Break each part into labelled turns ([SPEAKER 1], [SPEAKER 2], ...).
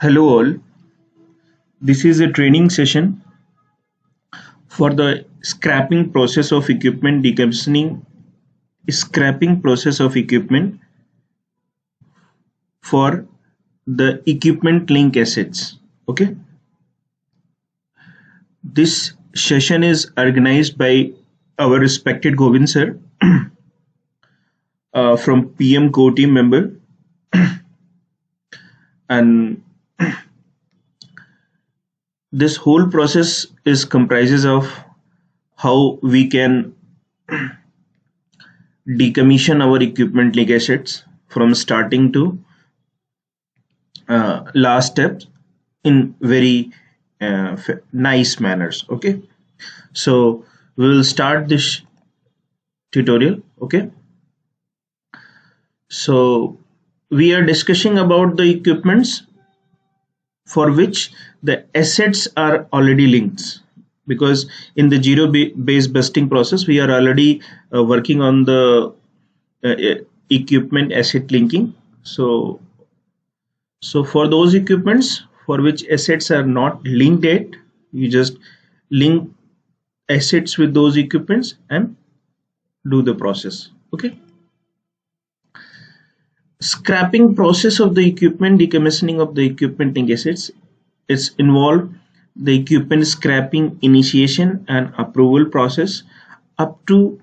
[SPEAKER 1] Hello all, this is a training session for the scrapping process of equipment for the equipment link assets. Okay, this session is organized by our respected Govind sir from PM core team member, and this whole process is comprises of how we can decommission our equipment link assets from starting to last steps in very nice manners. Okay, so we will start this tutorial. Okay, so we are discussing about the equipments for which the assets are already linked, because in the base busting process we are already working on the equipment asset linking. So for those equipments for which assets are not linked yet, you just link assets with those equipments and do the process. Okay. Scrapping process of the equipment, decommissioning of the equipment link assets, it's involved the equipment scrapping initiation and approval process up to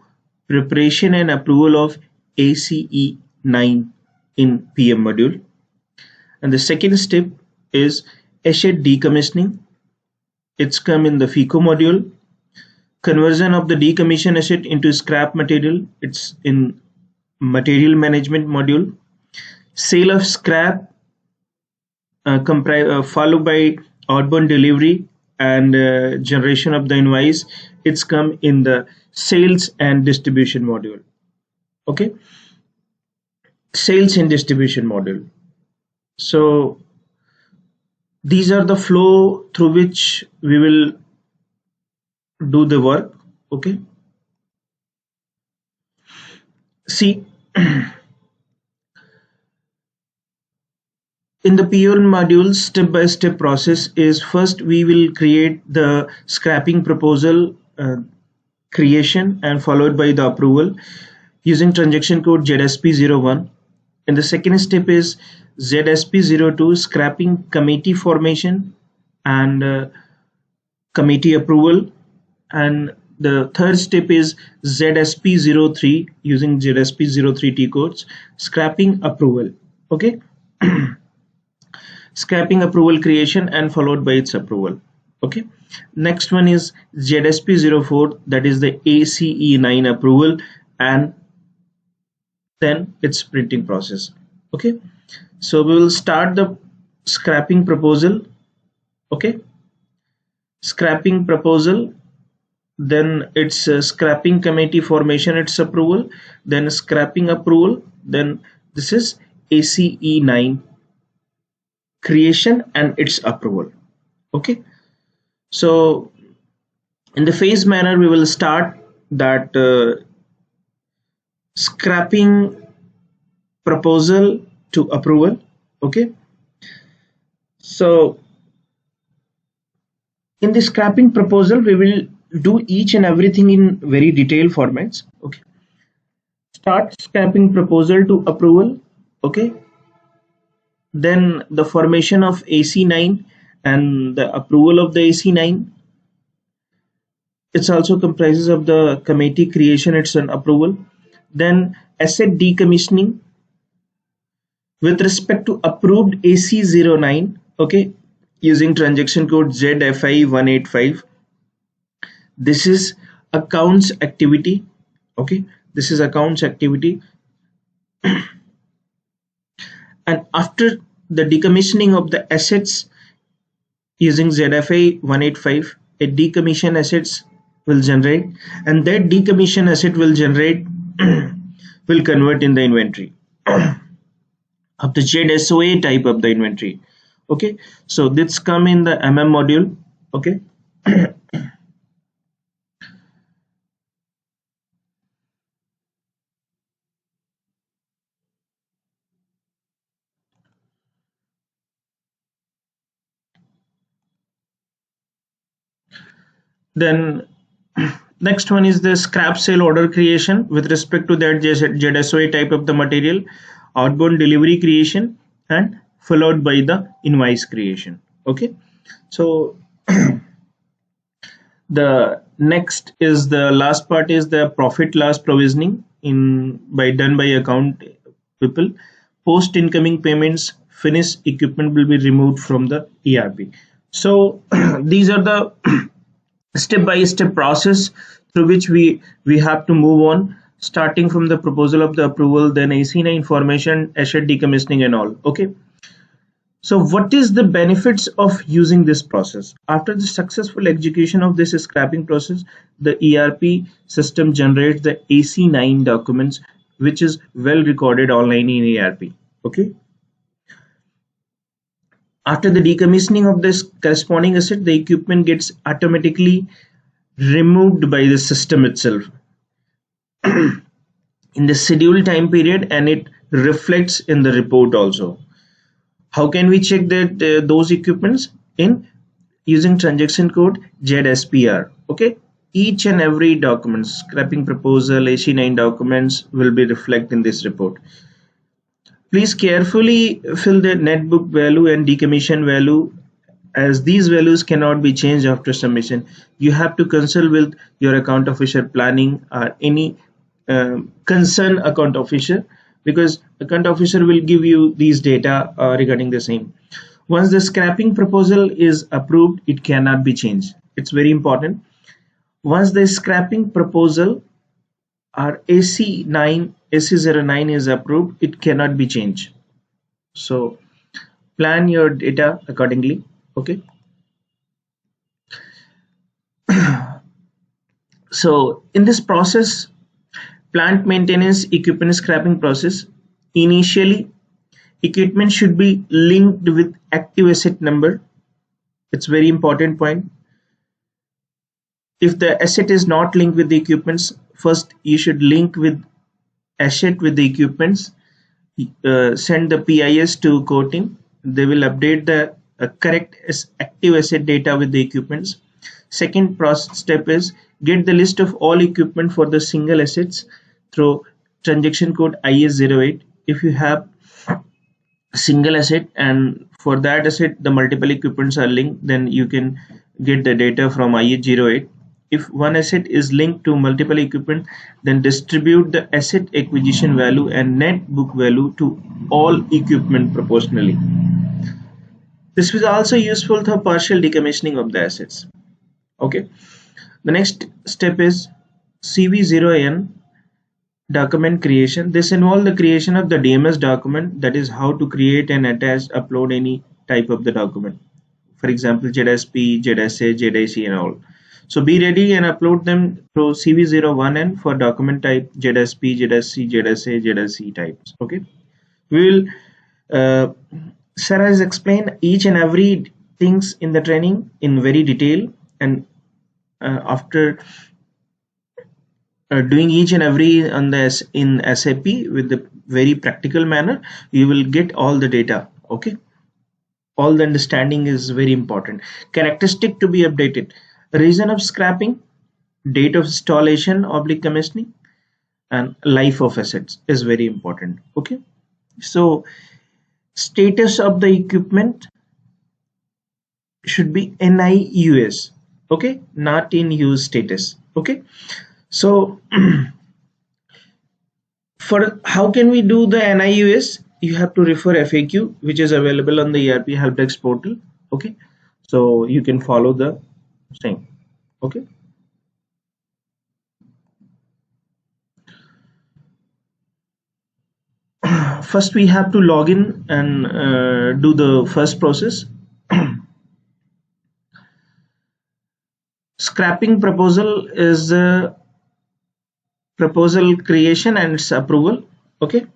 [SPEAKER 1] preparation and approval of ACE 9 in PM module. And the second step is asset decommissioning. It's come in the FICO module. Conversion of the decommissioned asset into scrap material, it's in material management module. Sale of scrap followed by outbound delivery and generation of the invoice, it's come in the sales and distribution module. Okay, sales and distribution module. So these are the flow through which we will do the work. Okay, see, in the PL module, step-by-step process is first we will create the scrapping proposal creation and followed by the approval using transaction code ZSP01. And the second step is ZSP02 scrapping committee formation and committee approval. And the third step is ZSP03 using ZSP03 T codes scrapping approval. Okay. Scrapping approval creation and followed by its approval. Okay, next one is ZSP04, that is the ACE9 approval, and then its printing process. Okay, so we will start the scrapping proposal. Okay, scrapping proposal, then it's scrapping committee formation, its approval, then scrapping approval, then this is ACE9 creation and its approval. Okay, so in the phase manner we will start that scrapping proposal to approval. Okay, so in the scrapping proposal we will do each and everything in very detailed formats. Okay, start scrapping proposal to approval. Okay, then the formation of AC9 and the approval of the AC9. It also comprises of the committee creation, it's an approval. Then asset decommissioning with respect to approved AC09. Okay, using transaction code ZFI185. This is accounts activity. Okay, this is accounts activity. And after the decommissioning of the assets using ZFI 185, a decommission assets will generate, and that decommission asset will generate will convert in the inventory of the ZSOA type of the inventory. Okay, so this come in the MM module. Okay, Then next one is the scrap sale order creation with respect to that ZSOA type of the material, outbound delivery creation, and followed by the invoice creation. Okay, so the next is the last part is the profit loss provisioning in by done by account people. Post incoming payments, finished equipment will be removed from the ERP. So these are the step by step process through which we have to move on, starting from the proposal of the approval, then AC9 information, asset decommissioning and all. Okay, so what is the benefits of using this process? After the successful execution of this scrapping process, the ERP system generates the AC9 documents, which is well recorded online in ERP. Okay, after the decommissioning of this corresponding asset, the equipment gets automatically removed by the system itself in the scheduled time period, and it reflects in the report also. How can we check that those equipments? In using transaction code ZSPR. Okay, each and every document, scrapping proposal, AC9 documents will be reflected in this report. Please carefully fill the net book value and decommission value, as these values cannot be changed after submission. You have to consult with your account officer planning or any concern account officer, because account officer will give you these data regarding the same. Once the scrapping proposal is approved, it cannot be changed. It's very important. Once the scrapping proposal or AC09 is approved, it cannot be changed. So plan your data accordingly. Okay, so in this process, plant maintenance, equipment scrapping process, initially equipment should be linked with active asset number. It's very important point. If the asset is not linked with the equipments, first you should link with asset with the equipments. Send the PIS to core team. They will update the correct active asset data with the equipments. Second process step is get the list of all equipment for the single assets through transaction code IS08. If you have single asset and for that asset the multiple equipments are linked, then you can get the data from IS08. If one asset is linked to multiple equipment, then distribute the asset acquisition value and net book value to all equipment proportionally. This is also useful for partial decommissioning of the assets. Okay, the next step is CV0N document creation. This involves the creation of the DMS document, that is how to create and attach, upload any type of the document. For example, ZSP, ZSA, ZIC and all. So be ready and upload them through CV01N for document type ZSP, ZSC, ZSA, ZSC types. Okay, we will Sarah has explained each and every things in the training in very detail, and after doing each and every on the in SAP with the very practical manner, you will get all the data. Okay, all the understanding is very important. Characteristic to be updated: reason of scrapping, date of installation oblique commissioning, and life of assets is very important. Okay, so status of the equipment should be NIUS. Okay, not in use status. Okay, so for how can we do the NIUS, you have to refer FAQ, which is available on the ERP helpdesk portal. Okay, so you can follow the same. Okay, first we have to log in and do the first process. Scrapping proposal is proposal creation and its approval. Okay,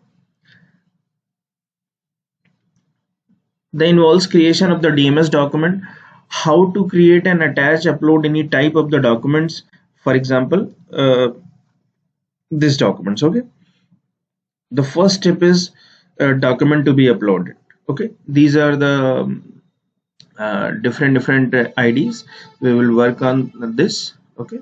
[SPEAKER 1] that involves creation of the DMS document, how to create and attach, upload any type of the documents. For example, these documents. Okay, the first step is a document to be uploaded. Okay, these are the different IDs. We will work on this. Okay.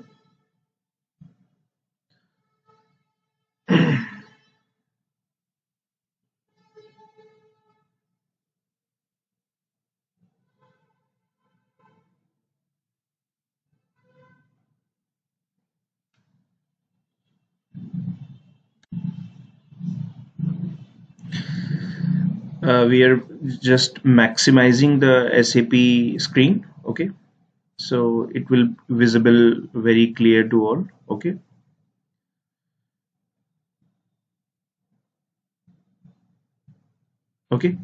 [SPEAKER 1] We are just maximizing the SAP screen. Okay, so it will visible very clear to all. Okay. Okay,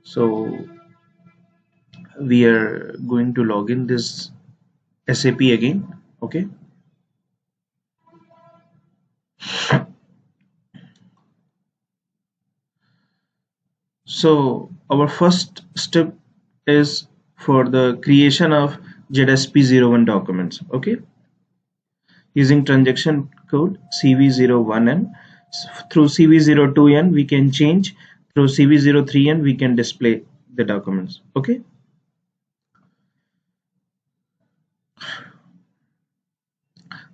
[SPEAKER 1] so we are going to log in this SAP again. Okay. So our first step is for the creation of ZSP01 documents. Okay, using transaction code CV01N. Through CV02N we can change, through CV03N we can display the documents. Okay.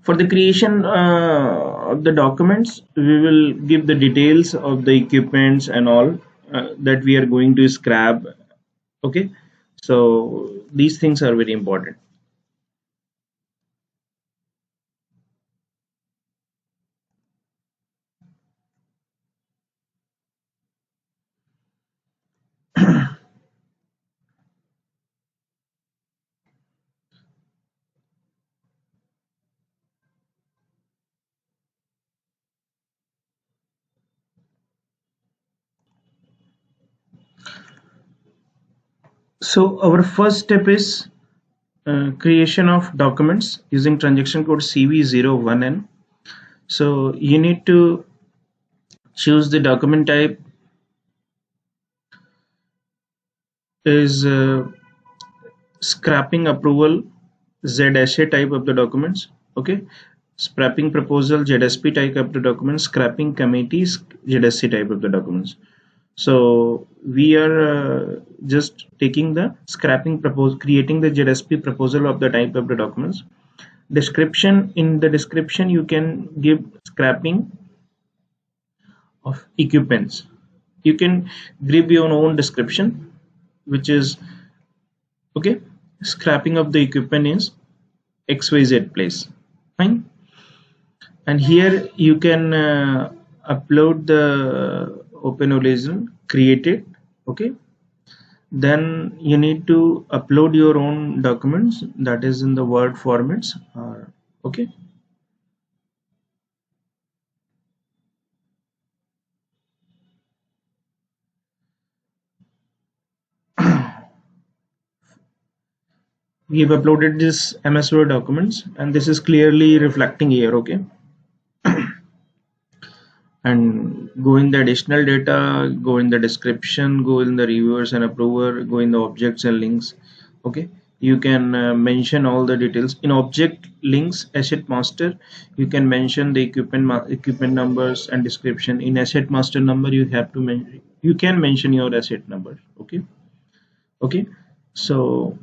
[SPEAKER 1] For the creation of the documents, we will give the details of the equipments and all that we are going to scrap. Okay, so these things are very important. So our first step is creation of documents using transaction code CV01N. So you need to choose the document type is scrapping approval ZSA type of the documents. Okay, scrapping proposal ZSP type of the documents, scrapping committees ZSC type of the documents. So we are just taking the scrapping proposal, creating the ZSP proposal of the type of the documents. Description, in the description you can give scrapping of equipments. You can give your own description, which is okay. Scrapping of the equipment is XYZ place. Fine. And here you can upload the OpenHorizon, create it. Okay. Then you need to upload your own documents, that is in the Word formats. Okay. We have uploaded this MS Word documents, and this is clearly reflecting here. Okay. And go in the additional data, go in the description, go in the reviewers and approver, go in the objects and links. Okay, you can mention all the details in object links. Asset master, you can mention the equipment numbers and description. In asset master number, you have to you can mention your asset number. Okay. Okay, so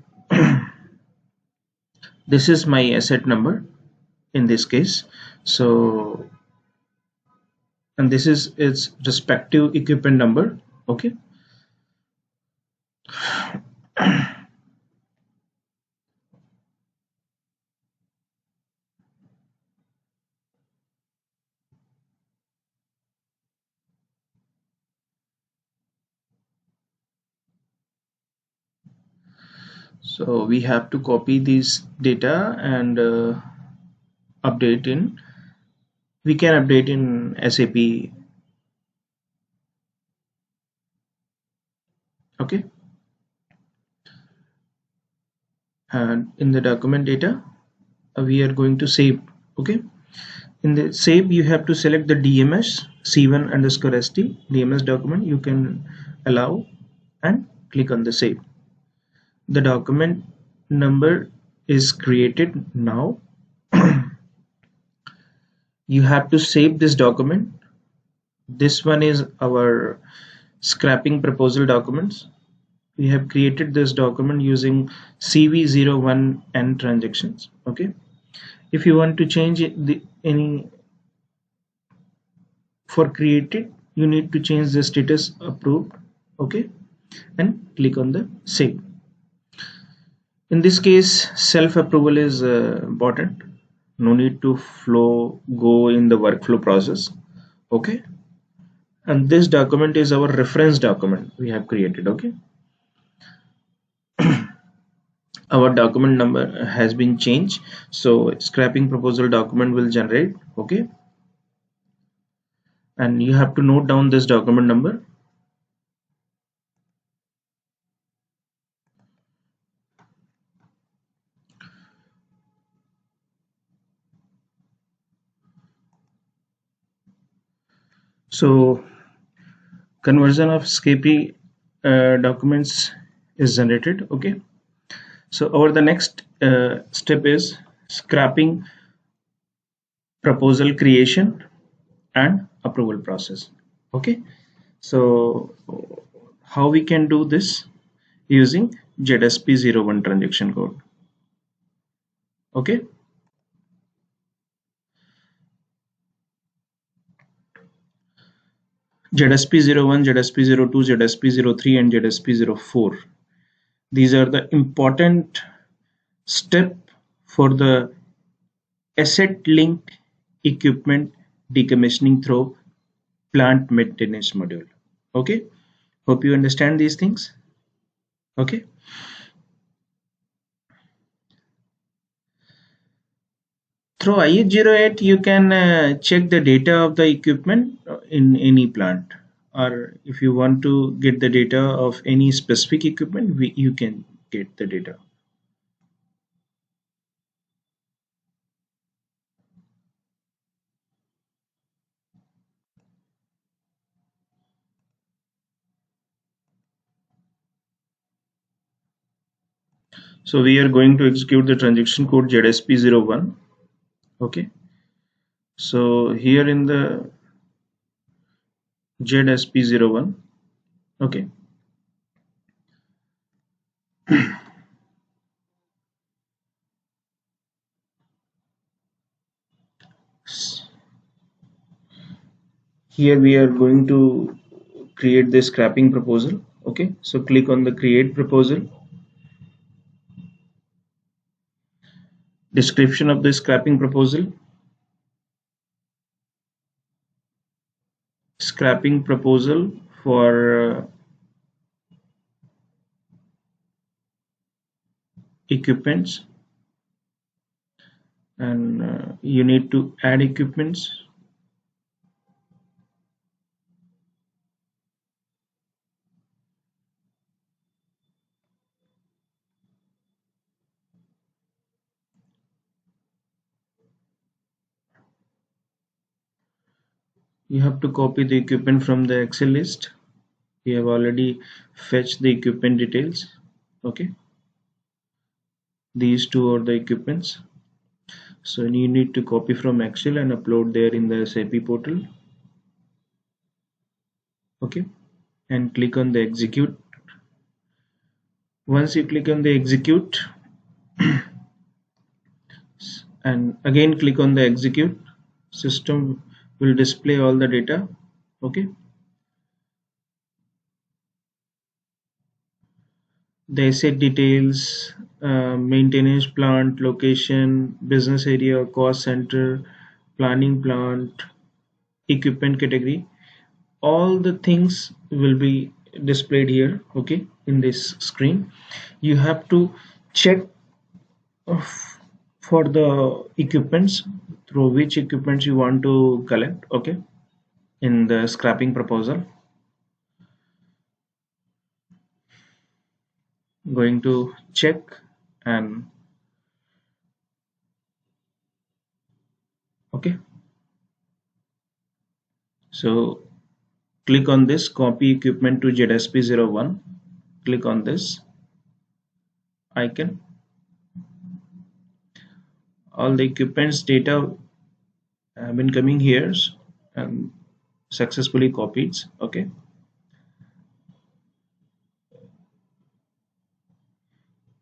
[SPEAKER 1] this is my asset number in this case. So, and this is its respective equipment number. Okay. So we have to copy this data and update in, we can update in SAP. Okay, and in the document data we are going to save. Okay, in the save you have to select the DMS C1 underscore ST DMS document. You can allow and click on the save. The document number is created now. You have to save this document. This one is our scrapping proposal documents. we have created this document using CV01N transactions. Okay, if you want to change any for created, you need to change the status approved. Okay, and click on the save. In this case, self approval is important. No need to flow go in the workflow process. Okay, and this document is our reference document we have created. Okay, our document number has been changed, so scrapping proposal document will generate. Okay, and you have to note down this document number. So conversion of SCAPI documents is generated. Okay, so over the next step is scrapping proposal creation and approval process. Okay, so how we can do this using ZSP01 transaction code. Okay, ZSP01, ZSP02, ZSP03 and ZSP04, these are the important step for the asset linked equipment decommissioning through plant maintenance module. Okay, hope you understand these things. Okay, through IH08 you can check the data of the equipment in any plant, or if you want to get the data of any specific equipment, you can get the data. So we are going to execute the transaction code ZSP01. Okay, so here in the ZSP01, okay, here we are going to create the scrapping proposal. Okay, so click on the create proposal. Description of the scrapping proposal. Scrapping proposal for equipments, and you need to add equipments. You have to copy the equipment from the Excel list. We have already fetched the equipment details. Okay, these two are the equipments, so you need to copy from Excel and upload there in the SAP portal. Okay, and click on the execute. Once you click on the execute and again click on the execute, system will display all the data. Okay, the asset details, maintenance plant location, business area, cost center, planning plant, equipment category, all the things will be displayed here. Okay, in this screen you have to check for the equipments, through which equipments you want to collect. Okay, in the scrapping proposal, going to check and okay, so click on this copy equipment to ZSP01. Click on this icon. All the equipments data have been coming here and successfully copied. Okay,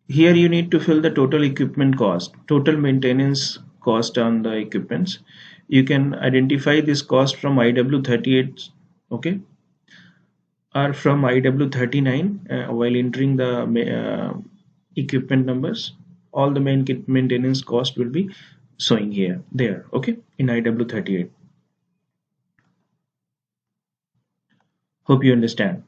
[SPEAKER 1] Here you need to fill the total equipment cost, total maintenance cost on the equipments. You can identify this cost from IW38, okay, or from IW39 while entering the equipment numbers. All the main maintenance cost will be showing here, there, okay, in IW38. Hope you understand.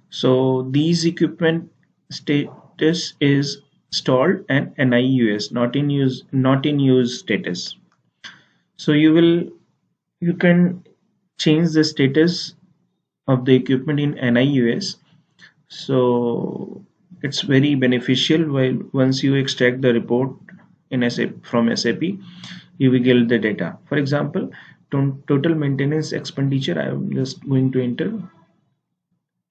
[SPEAKER 1] So these equipment status is stalled and NIUS, not in use status. So you can change the status of the equipment in NIUS. So it's very beneficial while once you extract the report in SAP from SAP, you will get the data. For example, total maintenance expenditure, I am just going to enter,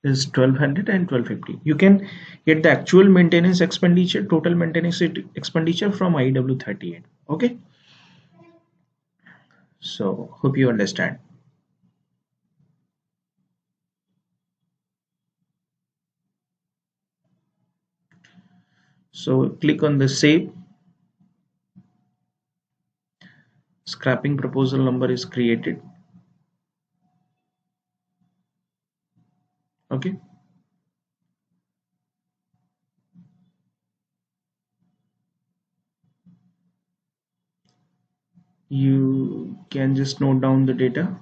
[SPEAKER 1] is 1200 and 1250. You can get the actual maintenance expenditure, total maintenance expenditure from IW38. Okay, so hope you understand. So click on the save. Scrapping proposal number is created. Okay, you can just note down the data.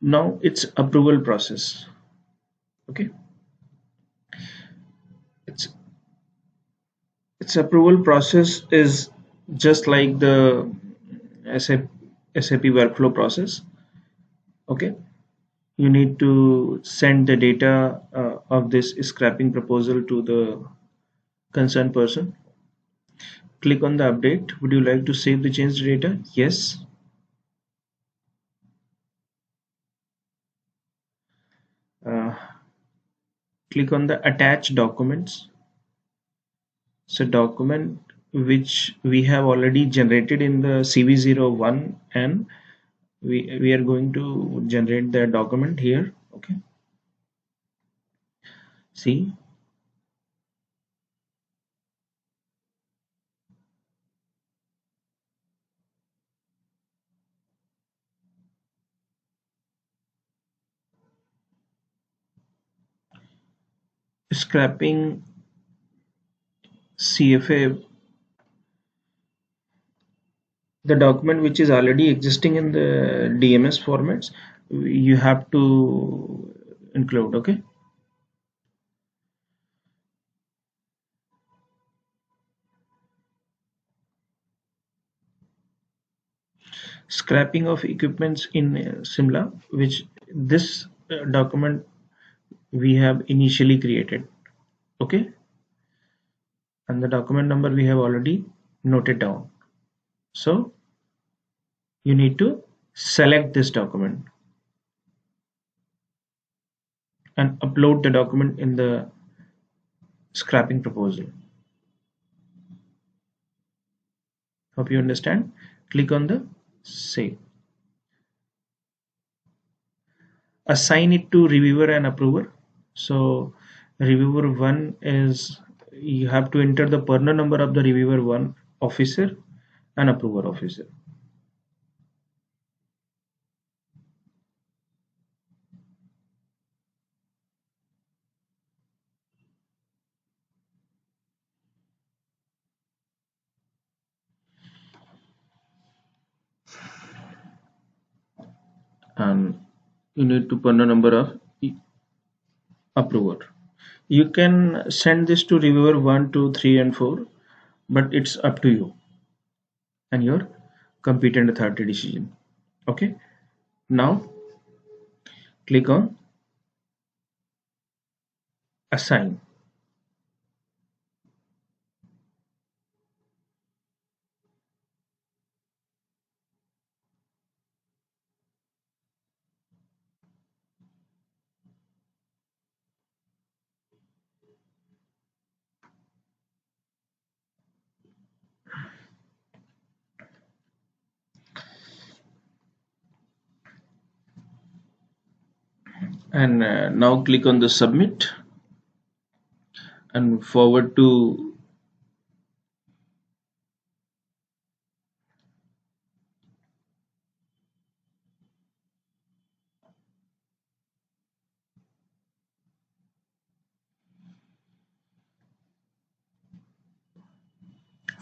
[SPEAKER 1] Now it's approval process. Okay, it's its approval process is just like the SAP workflow process. Okay, you need to send the data of this scrapping proposal to the concerned person. Click on the update. Would you like to save the changed data? Yes. uh, Click on the attach documents. So document which we have already generated in the CV01, and we are going to generate the document here. Okay, see, scrapping CFA, the document which is already existing in the DMS formats, you have to include. Okay, scrapping of equipments in Simla, which this document we have initially created. Okay, and the document number we have already noted down. So you need to select this document and upload the document in the scrapping proposal. Hope you understand. Click on the save. Assign it to reviewer and approver. So reviewer 1 is, you have to enter the partner number of the reviewer 1 officer and approver officer. And you need to partner number of approver. You can send this to reviewer 1, 2, 3, and 4, but it's up to you and your competent authority decision. Okay, now click on assign. and now click on the submit and forward to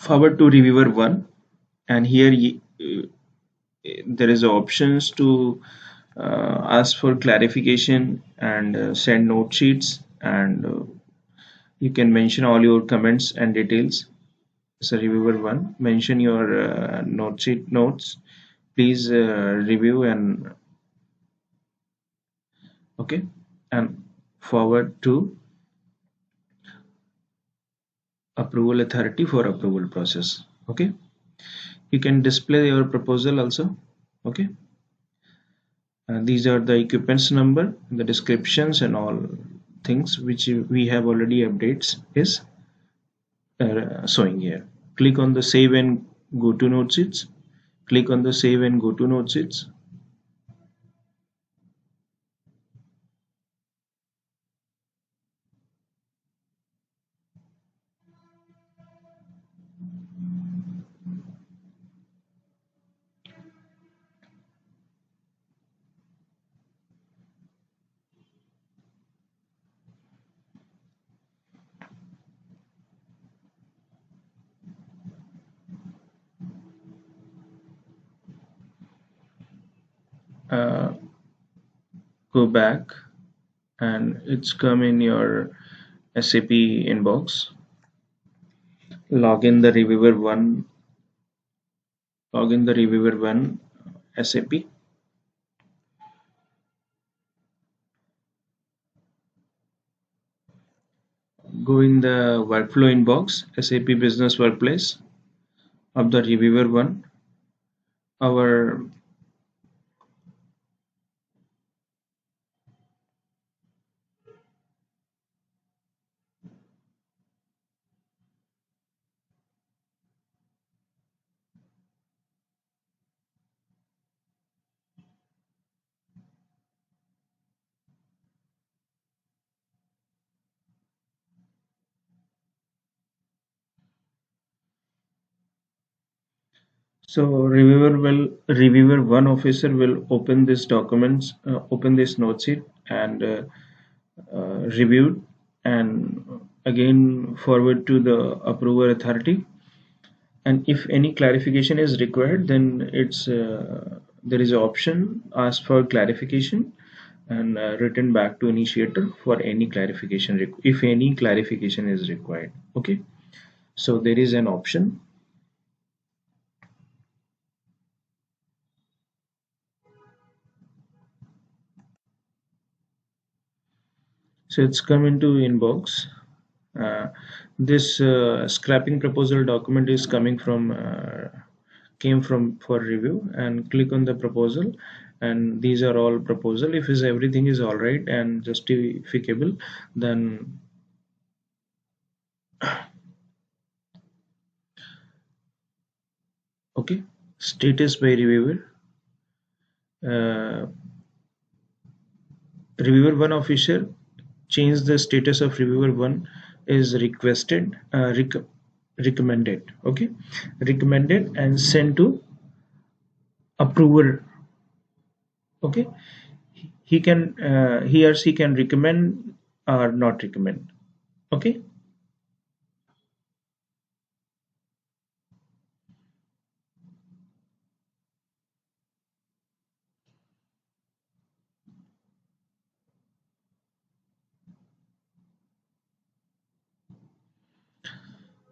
[SPEAKER 1] reviewer 1, and here there is options to ask for clarification and send note sheets, and you can mention all your comments and details. So reviewer 1, mention your note sheet notes, please review and okay, and forward to approval authority for approval process. Okay, you can display your proposal also. Okay, these are the equipments number, the descriptions and all things which we have already updates is showing here. Click on the save and go to note sheets. Click on the save and go to note sheets. Uh, Go back and it's come in your SAP inbox. Log in the reviewer one. Log in the reviewer one SAP. Go in the workflow inbox, SAP Business Workplace of the reviewer one. Our so reviewer one officer will open this documents, open this note sheet and review and again forward to the approver authority. And if any clarification is required, then it's there is an option ask for clarification and return back to initiator for any clarification if any clarification is required. Okay, so there is an option. So it's come into inbox. This scrapping proposal document is coming from came from for review, and click on the proposal, and these are all proposal. If is everything is all right and justificable, then okay, status by reviewer. uh, Reviewer 1 officer change the status of reviewer 1 is requested, recommended. Okay, recommended and sent to approver. Okay, he or she can recommend or not recommend. Okay,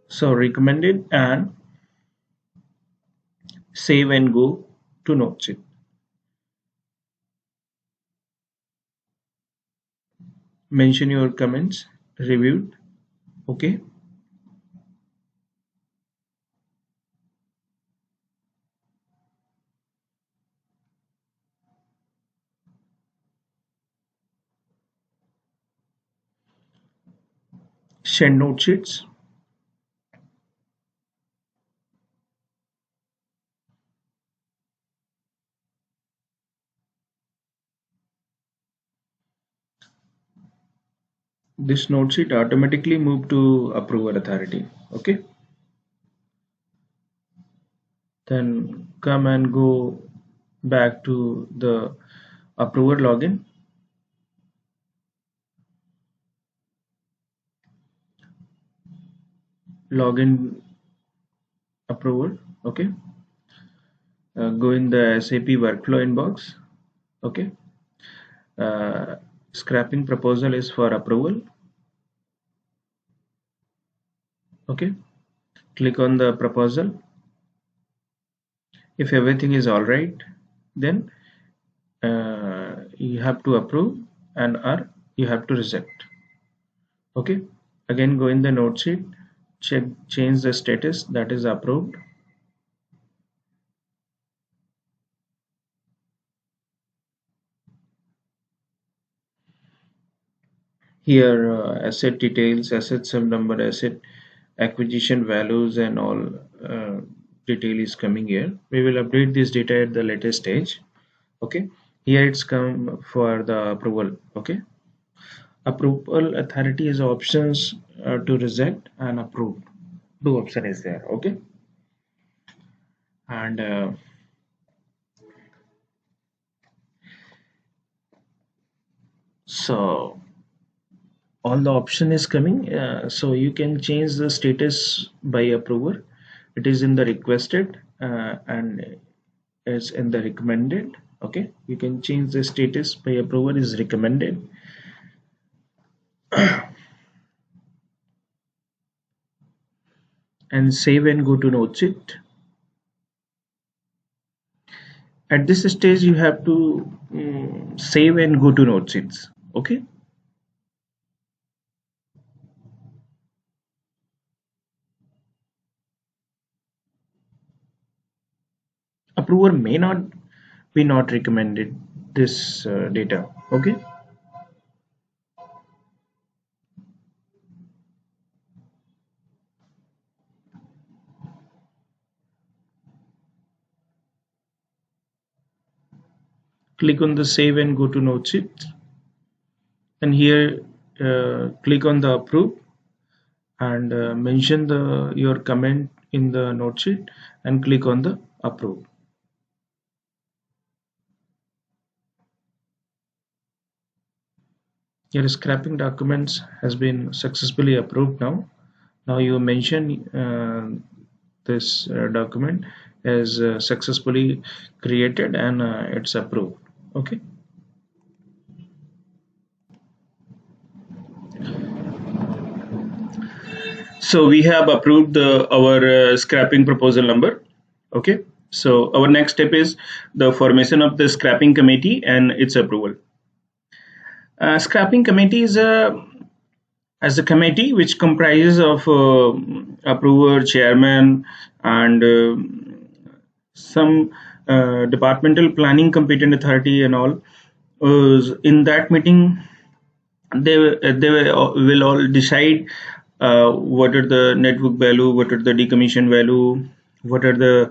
[SPEAKER 1] so recommended and save and go to notes it. Mention your comments reviewed. Okay, send note sheets. this note sheet automatically move to approver authority. Okay, then come and go back to the approver login. Login approval. Okay, go in the SAP workflow inbox. Okay, uh, scrapping proposal is for approval. Okay, click on the proposal. If everything is all right, then you have to approve and or you have to reject. Okay, again go in the note sheet, check, change the status, that is approved. Here asset details, asset sub number, asset acquisition values and all detail is coming here. We will update this data at the later stage. Okay, here it's come for the approval. Okay, approval authority is options to reject and approve. Two option is there. Okay, and so all the option is coming, so you can change the status by approver. It is in the requested and it's in the recommended. Okay, you can change the status by approver is recommended. And save and go to note sheet. At this stage you have to save and go to note sheets. Okay, approver may not be not recommended this data. Okay, click on the save and go to note sheet, and here click on the approve and mention the your comment in the note sheet and click on the approve. Your scrapping documents has been successfully approved now. Now you mention this document is successfully created and it's approved. Okay, so we have approved our scrapping proposal number. Okay, so our next step is the formation of the scrapping committee and its approval. Scrapping committee is a committee which comprises of approver, chairman, and some departmental planning competent authority and all. In that meeting, they will all decide what are the network value, what are the decommission value, what are the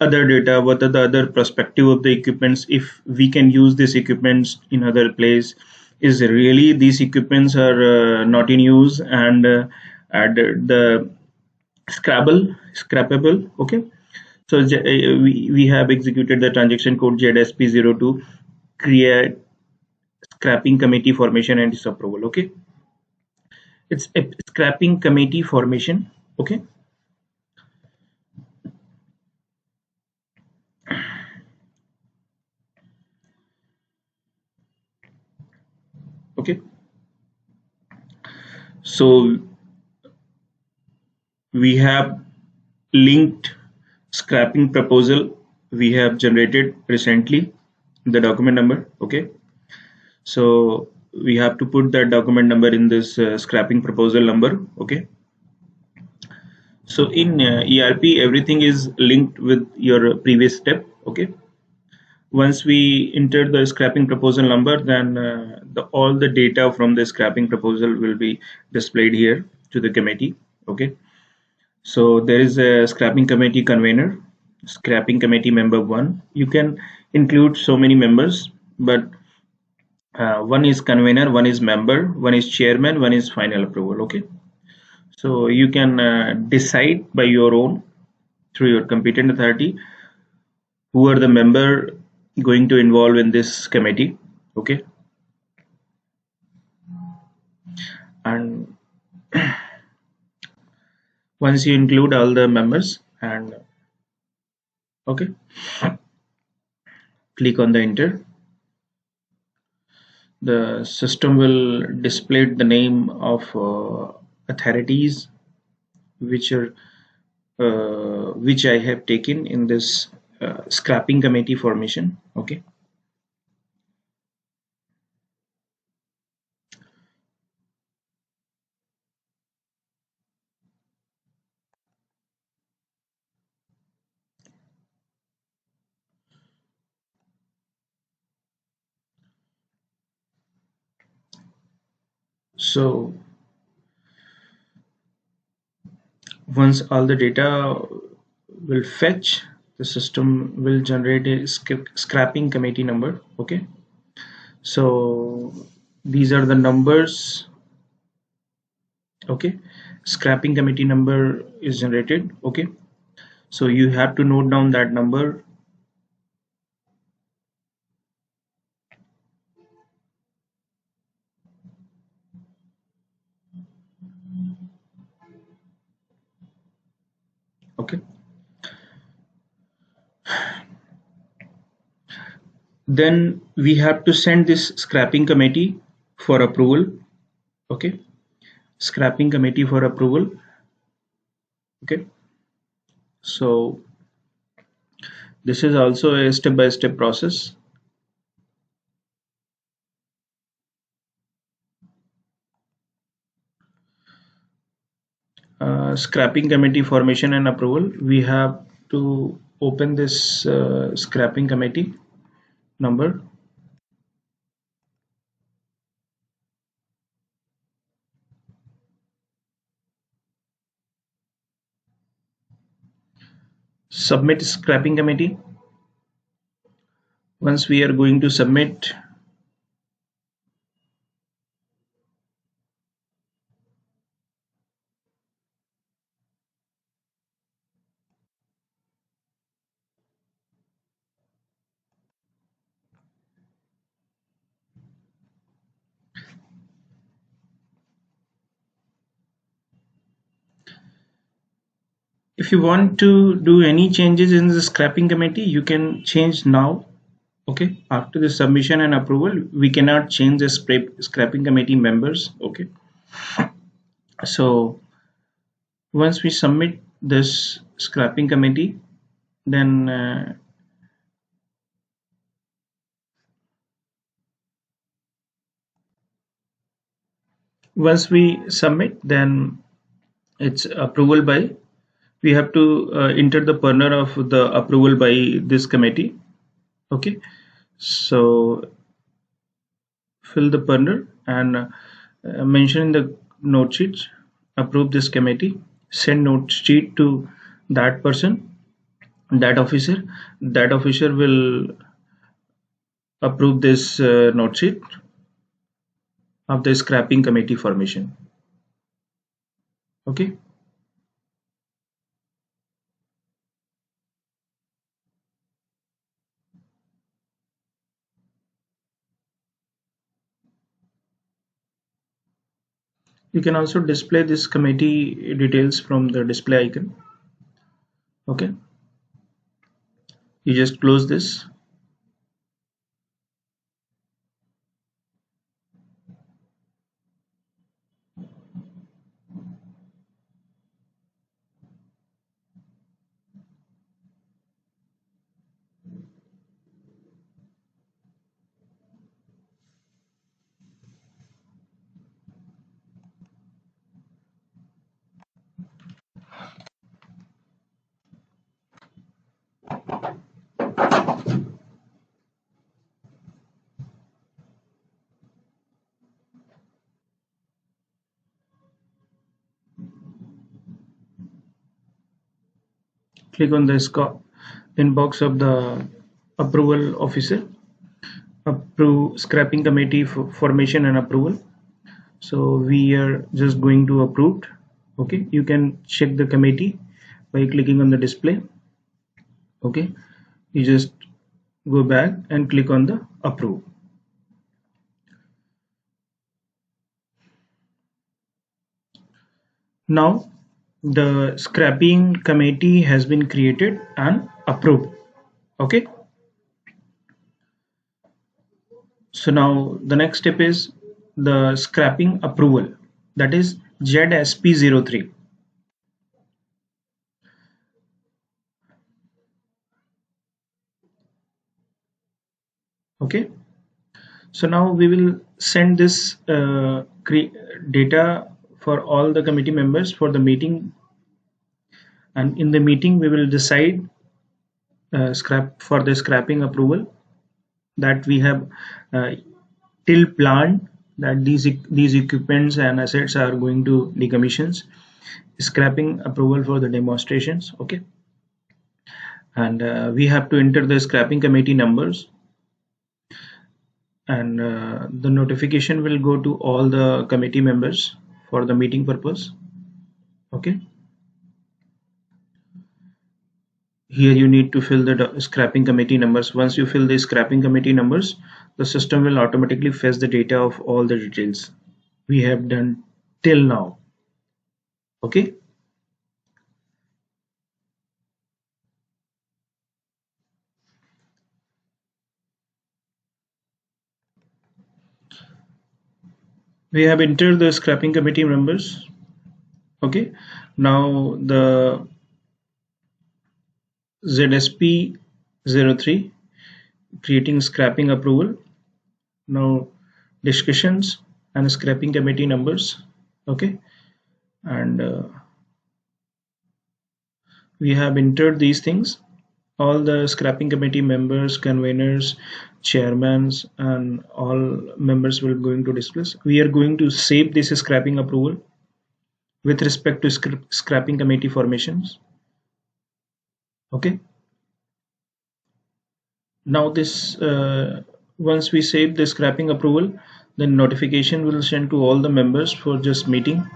[SPEAKER 1] other data, what are the other perspective of the equipments, if we can use these equipments in other place, is really these equipments are not in use and at the scrappable. Okay, so we have executed the transaction code ZSP02, create scrapping committee formation and disapproval. Okay, it's a scrapping committee formation. Okay, okay, so we have linked scrapping proposal we have generated recently, the document number. Okay, so we have to put that document number in this scrapping proposal number. Okay, so in ERP everything is linked with your previous step. Okay, once we enter the scrapping proposal number, then all the data from the scrapping proposal will be displayed here to the committee. Okay, so there is a scrapping committee convener, scrapping committee member 1. You can include so many members, but one is convener, one is member, one is chairman, one is final approval. Okay, so you can decide by your own through your competent authority who are the member going to involve in this committee. Okay, and once you include all the members and okay, click on the enter, the system will display the name of authorities which are which I have taken in this scrapping committee formation. Okay, so once all the data will fetch, the system will generate a scrapping committee number. Okay, so these are the numbers. Okay, scrapping committee number is generated. Okay, so you have to note down that number. Okay, then we have to send this scrapping committee for approval. Okay, scrapping committee for approval. Okay, so this is also a step-by-step process. Scrapping committee formation and approval, we have to open this scrapping committee number. Submit scrapping committee. Once we are going to submit, if you want to do any changes in the scrapping committee, you can change now. Okay, after the submission and approval, we cannot change the scrapping committee members. Okay, so once we submit this scrapping committee, then once we submit, then it's approval by, we have to enter the partner of the approval by this committee. Okay, so fill the partner and mention in the note sheet, approve this committee, send note sheet to that person, that officer will approve this note sheet of the scrapping committee formation. Okay, you can also display this committee details from the display icon. Okay, you just close this. Click on the inbox of the approval officer. approve scrapping committee formation and approval. So we are just going to approved. Okay, you can check the committee by clicking on the display. Okay, you just go back and click on the approve. Now the scrapping committee has been created and approved. Okay, so now the next step is the scrapping approval, that is ZSP03. Okay, so now we will send this data for all the committee members for the meeting, and in the meeting we will decide for the scrapping approval, that we have uh, till planned that these equipments and assets are going to decommissions, scrapping approval for the demonstrations. Okay, and we have to enter the scrapping committee numbers, and the notification will go to all the committee members for the meeting purpose. Okay, here you need to fill the scrapping committee numbers. Once you fill the scrapping committee numbers, the system will automatically fetch the data of all the details we have done till now. Okay, we have entered the scrapping committee members. Okay, now the ZSP03 creating scrapping approval. Now discussions and scrapping committee numbers. Okay, and we have entered these things. All the scrapping committee members, conveners, chairmans, and all members will going to discuss. We are going to save this scrapping approval with respect to scrapping committee formations. Okay, now this once we save the scrapping approval, then notification will send to all the members for just meeting.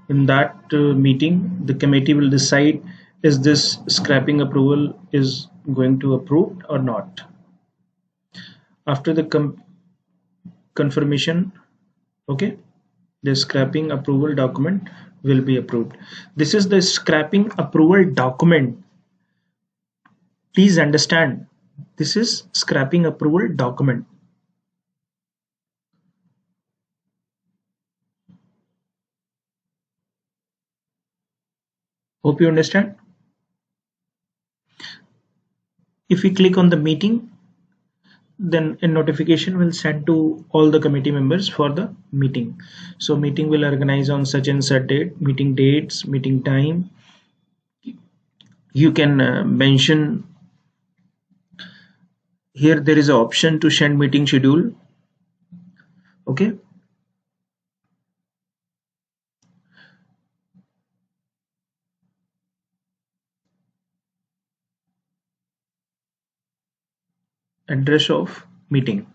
[SPEAKER 1] In that meeting, the committee will decide is this scrapping approval is going to approve or not. After the confirmation, okay, the scrapping approval document will be approved. This is the scrapping approval document. Please understand, this is scrapping approval document. Hope you understand. If we click on the meeting, then a notification will send to all the committee members for the meeting. So meeting will organize on such and such date, meeting dates, meeting time. You can mention here, there is an option to send meeting schedule. Okay, address of meeting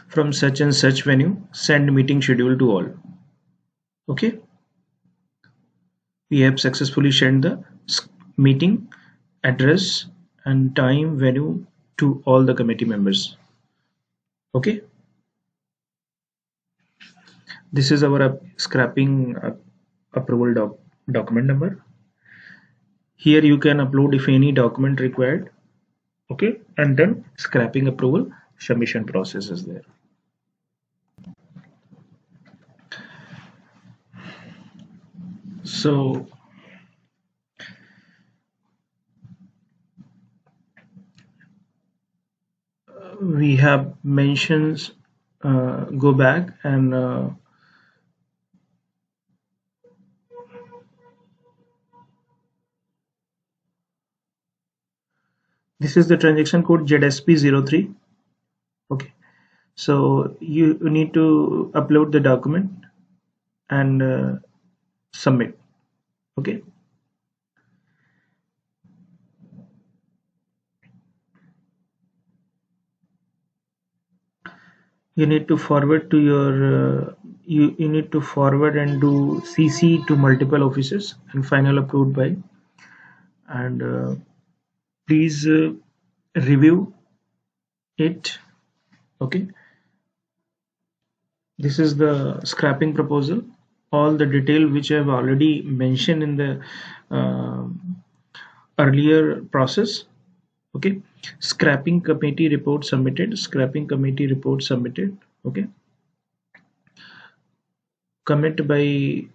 [SPEAKER 1] from such and such venue, send meeting schedule to all. Okay, we have successfully sent the meeting address and time venue to all the committee members. Okay, this is our scrapping approval document number. Here you can upload if any document required. Okay, and then scrapping approval submission process is there. So we have mentions, go back and this is the transaction code ZSP03. Okay, so you need to upload the document and submit. Okay, you need to forward to your you need to forward and do CC to multiple offices and final approved by, and please review it. Okay, this is the scrapping proposal, all the detail which I have already mentioned in the uh, earlier process. Okay, scrapping committee report submitted, scrapping committee report submitted. Okay, commit by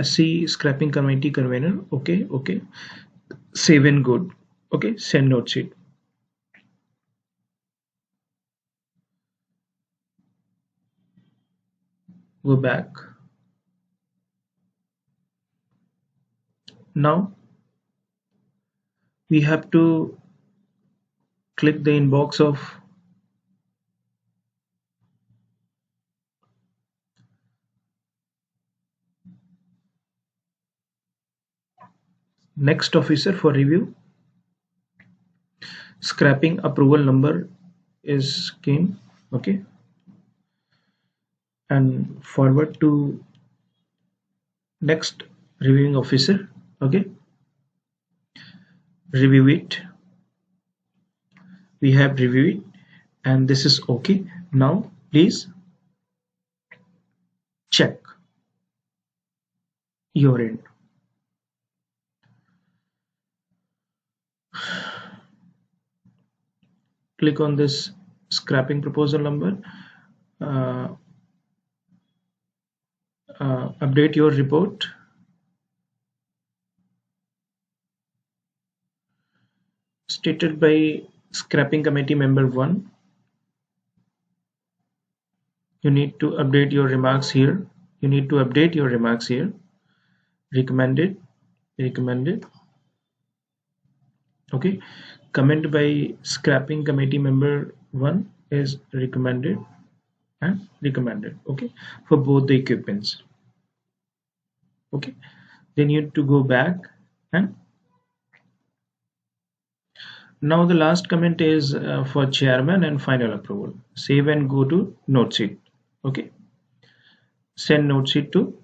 [SPEAKER 1] SC scrapping committee convener. Okay, okay, save and good. Okay, send note sheet. Go back. Now we have to click the inbox of next officer for review. Scrapping approval number is came. Okay, and forward to next reviewing officer. Okay, review it. We have reviewed it and this is okay. Now please check your end. Click on this scrapping proposal number. uh, Update your report. Stated by scrapping committee member 1. You need to update your remarks here. You need to update your remarks here. Recommended, recommended. Okay, comment by scrapping committee member 1 is recommended and recommended. Okay, for both the equipments. Okay, then you need to go back, and now the last comment is for chairman and final approval. Save and go to note sheet. Okay, send note sheet to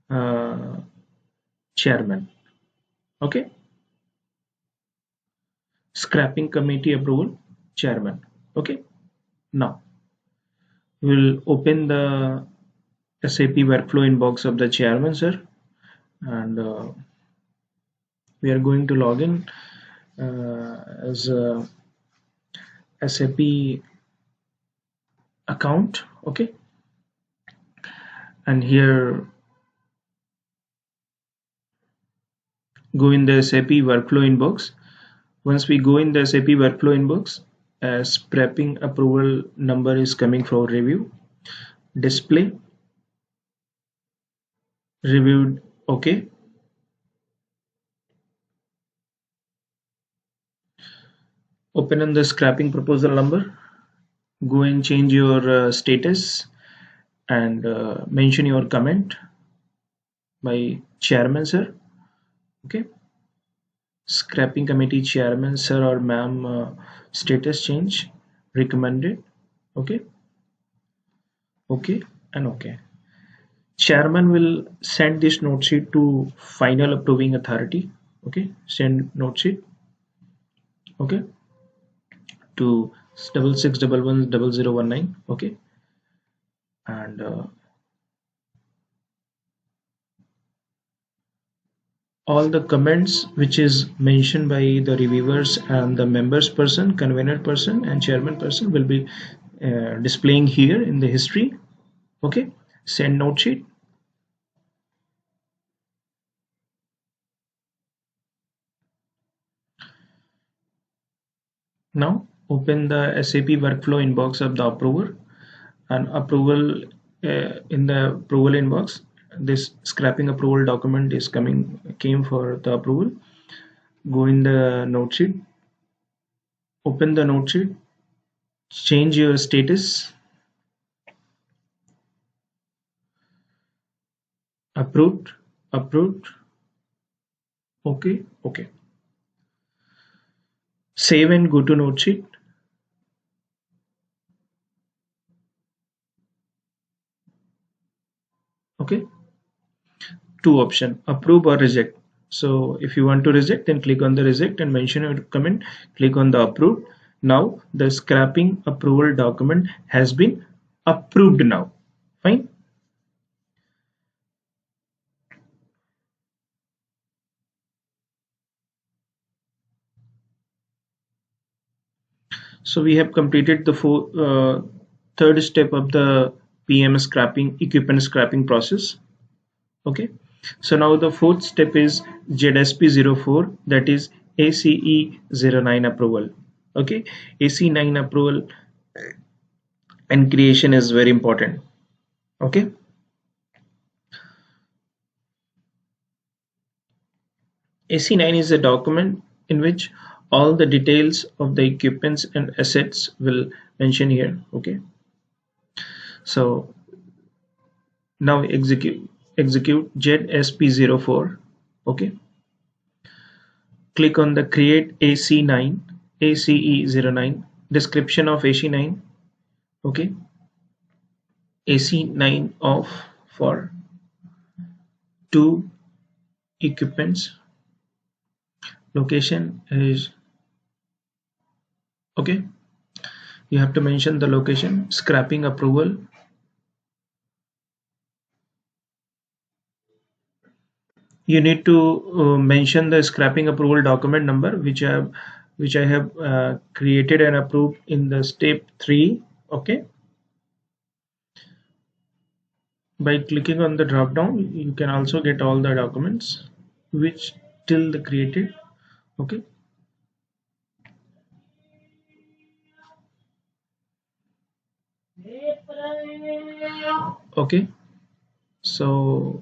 [SPEAKER 1] uh, chairman. Okay, scrapping committee approval, chairman. Okay, now we'll open the SAP workflow inbox of the chairman, sir, and we are going to log in as a SAP account. Okay, and here go in the SAP workflow inbox. Once we go in the SAP workflow inbox, as prepping approval number is coming for review, display, reviewed, okay. Open on the scrapping proposal number, go and change your status and mention your comment by chairman, sir. Okay, scrapping committee chairman, sir or ma'am, status change, recommended. Okay, okay, and okay. Chairman will send this note sheet to final approving authority. Okay, send note sheet. Okay, to 66110019. Okay, and all the comments which is mentioned by the reviewers and the members person, convener person, and chairman person will be displaying here in the history. Okay, send note sheet. Now open the SAP workflow inbox of the approver and approval in the approval inbox. This scrapping approval document is came for the approval. Go in the note sheet, open the note sheet, change your status, approved, approved, okay, okay. Save and go to note sheet. Okay, two option, approve or reject. So if you want to reject, then click on the reject and mention your comment, click on the approve. Now the scrapping approval document has been approved now. Fine. So we have completed the third step of the PM scrapping, equipment scrapping process. Okay. So now the fourth step is ZSP04, that is ACE09 approval. Okay. AC9 approval and creation is very important. Okay. AC9 is a document in which all the details of the equipments and assets will mention here. Okay. So now execute ZSP04. Okay. Click on the create AC9 ACE09 description of AC9. Okay. AC9 off for two equipments. Location is okay. You have to mention the location. Scrapping approval. You need to mention the scrapping approval document number which I have created and approved in the step 3. Okay. By clicking on the drop down, you can also get all the documents which till the created. Okay. Okay. So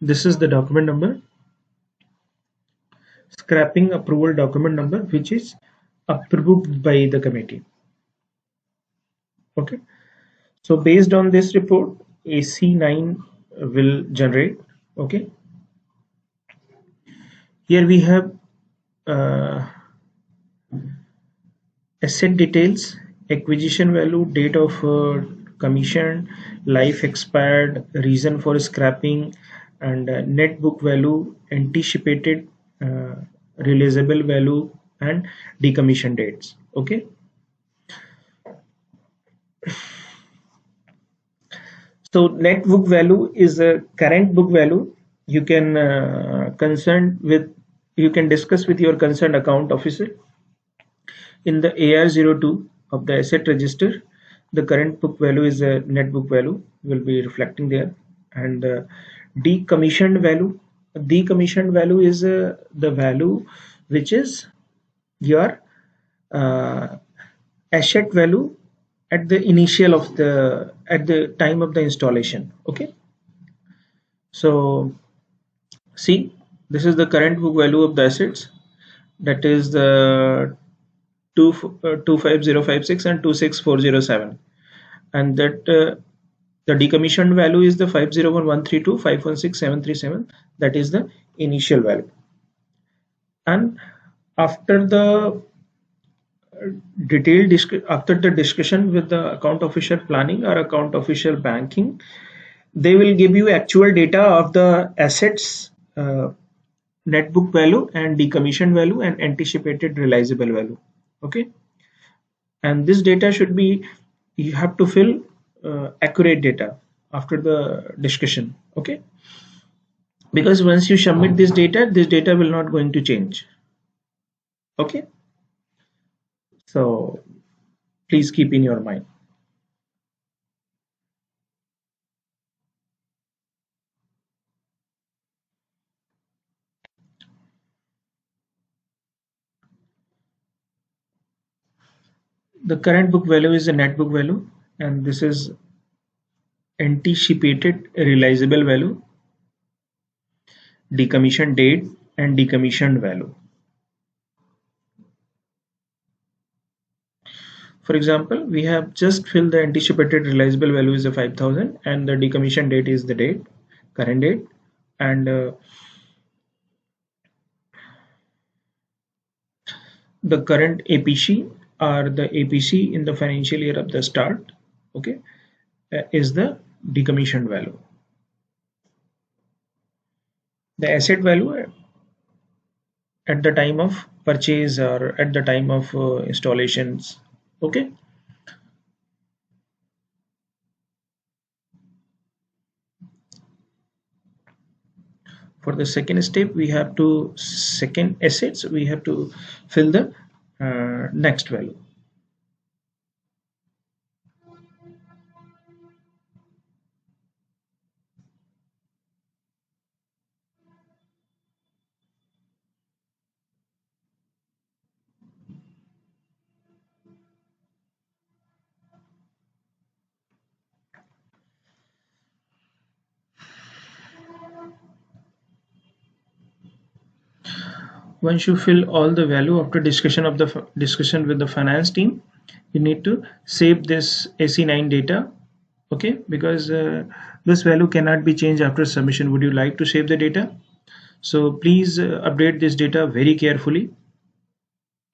[SPEAKER 1] this is the document number, scrapping approval document number, which is approved by the committee. Okay. So based on this report, AC9 will generate. Okay. Here we have asset details, acquisition value, date of commission, life expired, reason for scrapping, and net book value, anticipated realizable value, and decommission dates. Okay. So net book value is a current book value. You can you can discuss with your concerned account officer. In the AR02 of the asset register, the current book value is a net book value will be reflecting there, and decommissioned value is the value which is your asset value at the initial of the at the time of the installation. Okay. So see, this is the current book value of the assets, that is the 25056 and 26407, and that the decommissioned value is the 501132 516737, that is the initial value. And after the after the discussion with the account officer planning or account officer banking, they will give you actual data of the assets net book value and decommissioned value and anticipated realizable value. Okay. And this data should be, you have to fill accurate data after the discussion. Okay. Because once you submit this data will not going to change. Okay. So please keep in your mind. The current book value is the net book value, and this is anticipated realizable value, decommission date, and decommissioned value. For example, we have just filled the anticipated realizable value is the 5000 and the decommission date is the date, current date, and the current APC or the APC in the financial year of the start, okay, is the decommissioned value. The asset value at the time of purchase or at the time of installations. Okay. For the second step, we have to second assets, we have to fill the next value. Once you fill all the value after discussion with the finance team, you need to save this AC9 data. Okay, because this value cannot be changed after submission. Would you like to save the data? So please update this data very carefully.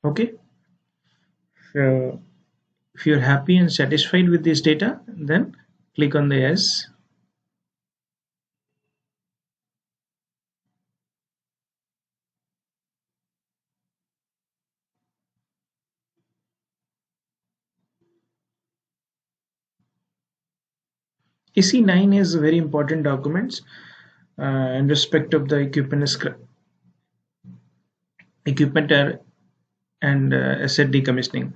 [SPEAKER 1] Okay. So if you're happy and satisfied with this data, then click on the yes. AC9 is very important documents in respect of the equipment and asset decommissioning.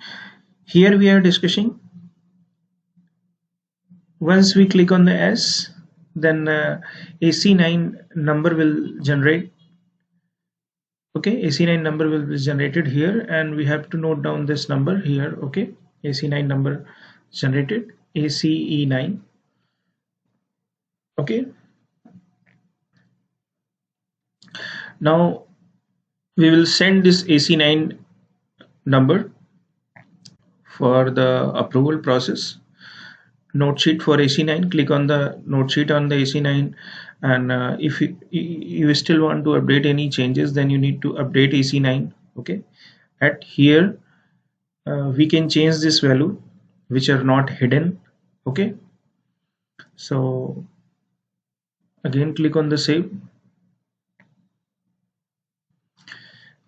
[SPEAKER 1] Here we are discussing. Once we click on the S, then AC9 number will generate. Okay, AC9 number will be generated here, and we have to note down this number here. Okay, AC9 number generated, ACE9. Okay, now we will send this AC9 number for the approval process. Note sheet for AC9, click on the note sheet on the AC9, and if you still want to update any changes, then you need to update AC9. Okay, at here we can change this value which are not hidden. Okay, so again click on the save.